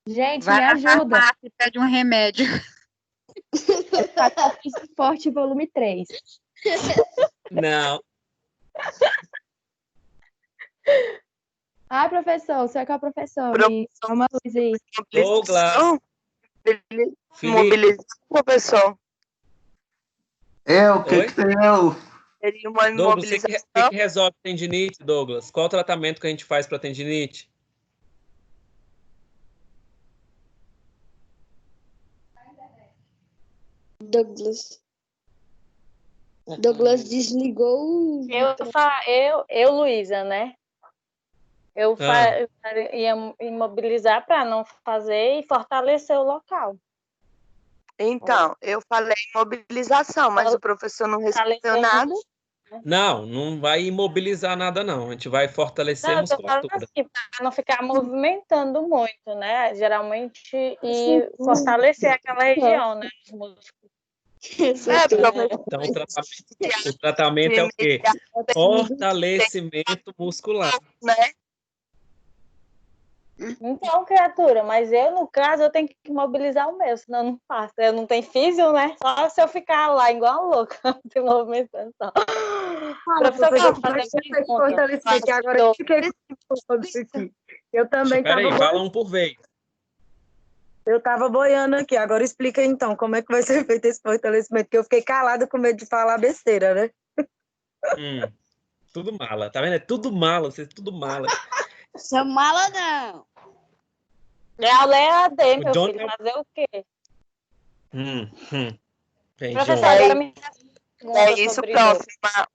Gente, Vai me na ajuda. farmácia e pede um remédio. Esporte volume 3. Não. Ai, professor, você é qual professor? Me dá uma luz aí. Douglas. Mobilização, professor. O que tem eu? Seria uma Douglas, o imobilização. que resolve tendinite, Douglas? Qual o tratamento que a gente faz para tendinite? Douglas desligou. Eu, Luísa, né? Eu ia imobilizar para não fazer e fortalecer o local. Então, eu falei mobilização, mas o professor não respondeu nada. Não vai imobilizar nada, não. A gente vai fortalecer a Não, eu tô falando musculatura. assim, para não ficar movimentando muito, né? Geralmente, e fortalecer aquela região, né? Os músculos. Então, o tratamento é o quê? Fortalecimento muscular. Né? Então, criatura, mas eu, no caso, eu tenho que mobilizar o meu, senão eu não faço. Eu não tenho físio, né? Só se eu ficar lá igual uma louca, se movimentando só. Professor, fortalecimento, agora eu fiquei com isso aqui. Eu também estava. Peraí, fala um por vez. Eu estava boiando aqui. Agora explica então como é que vai ser feito esse fortalecimento, que eu fiquei calada com medo de falar besteira, né? Tudo mala, tá vendo? É tudo mala, vocês tudo mala. Sou mala, não. É aula EAD, meu filho, fazer o quê? Professor, agora me é isso, prof.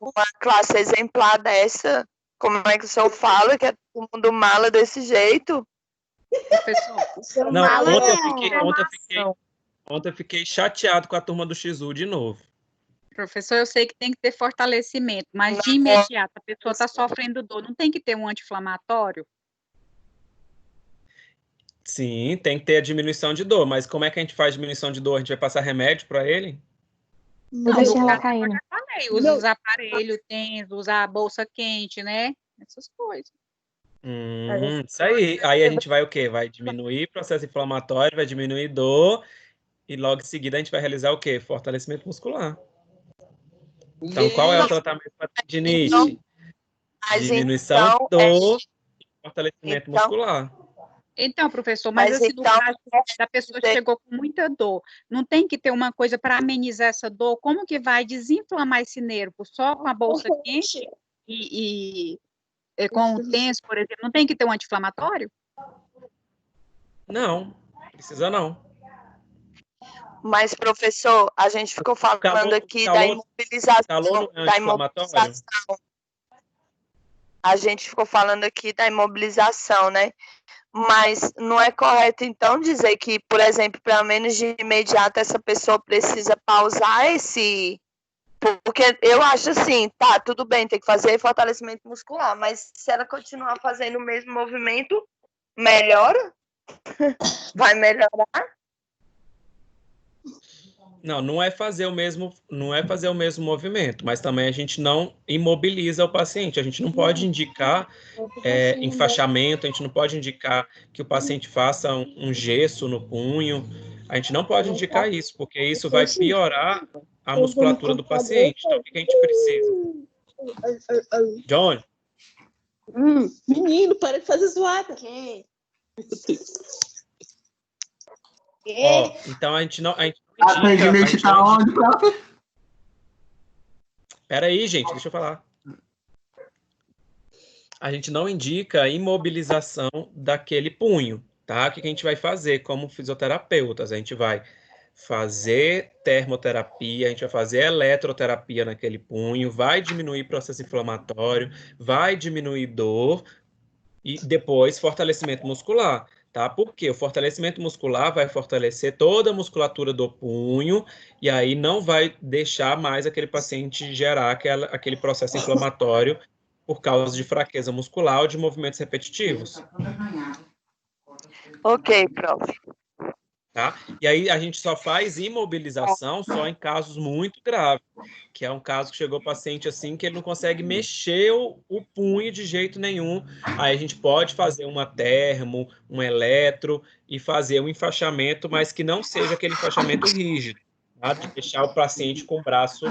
Uma classe exemplar dessa, como é que o senhor fala que é todo mundo mala desse jeito? Professor, não, ontem eu fiquei chateado com a turma do XU de novo. Professor, eu sei que tem que ter fortalecimento, mas de imediato a pessoa está sofrendo dor, não tem que ter um anti-inflamatório? Sim, tem que ter a diminuição de dor, mas como é que a gente faz diminuição de dor? A gente vai passar remédio para ele? Não, relacaína. Usa os aparelhos, usa a bolsa quente, né? Essas coisas. Isso aí. Aí a gente vai o quê? Vai diminuir processo inflamatório, vai diminuir dor e logo em seguida a gente vai realizar o quê? Fortalecimento muscular. Então, qual é o tratamento para tendinite? Diminuição de dor e fortalecimento muscular. Então, professor, mas assim, no caso da pessoa que chegou com muita dor, não tem que ter uma coisa para amenizar essa dor? Como que vai desinflamar esse nervo? Só com a bolsa quente e com o tenso, por exemplo? Não tem que ter um anti-inflamatório? Não, precisa não. Mas, professor, a gente ficou falando aqui da imobilização. A gente ficou falando aqui da imobilização, né? Mas não é correto, então, dizer que, por exemplo, pelo menos de imediato, essa pessoa precisa pausar esse... Porque eu acho assim, tá, tudo bem, tem que fazer fortalecimento muscular, mas se ela continuar fazendo o mesmo movimento, melhora? Vai melhorar? Não é fazer o mesmo movimento, mas também a gente não imobiliza o paciente. A gente não pode indicar enfaixamento, a gente não pode indicar que o paciente faça um gesso no punho. A gente não pode indicar isso, porque isso vai piorar a musculatura do paciente. Então, o que a gente precisa? John? Menino, para de fazer zoada. Então a gente não Atendimento está onde, prof? Espera aí, gente, deixa eu falar. A gente não indica a imobilização daquele punho, tá? O que a gente vai fazer como fisioterapeutas? A gente vai fazer termoterapia, a gente vai fazer eletroterapia naquele punho, vai diminuir processo inflamatório, vai diminuir dor e depois fortalecimento muscular. Tá? Porque o fortalecimento muscular vai fortalecer toda a musculatura do punho e aí não vai deixar mais aquele paciente gerar aquele processo inflamatório por causa de fraqueza muscular ou de movimentos repetitivos. Ok, prof. Tá? E aí a gente só faz imobilização só em casos muito graves, que é um caso que chegou o paciente assim que ele não consegue mexer o punho de jeito nenhum. Aí a gente pode fazer uma termo, um eletro e fazer um enfaixamento, mas que não seja aquele enfaixamento rígido, tá? De deixar o paciente com o braço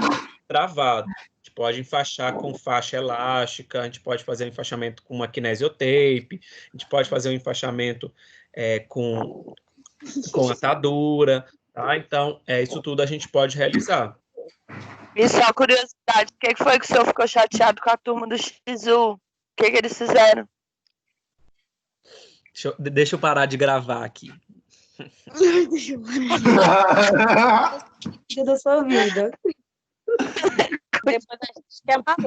travado. A gente pode enfaixar com faixa elástica, a gente pode fazer um enfaixamento com uma kinesiotape, a gente pode fazer um enfaixamento com atadura, tá? Então, isso tudo a gente pode realizar. E só curiosidade, o que foi que o senhor ficou chateado com a turma do XU? O que eles fizeram? Deixa eu parar de gravar aqui. Deixa eu parar. Da sua vida. Depois a gente quer malandro.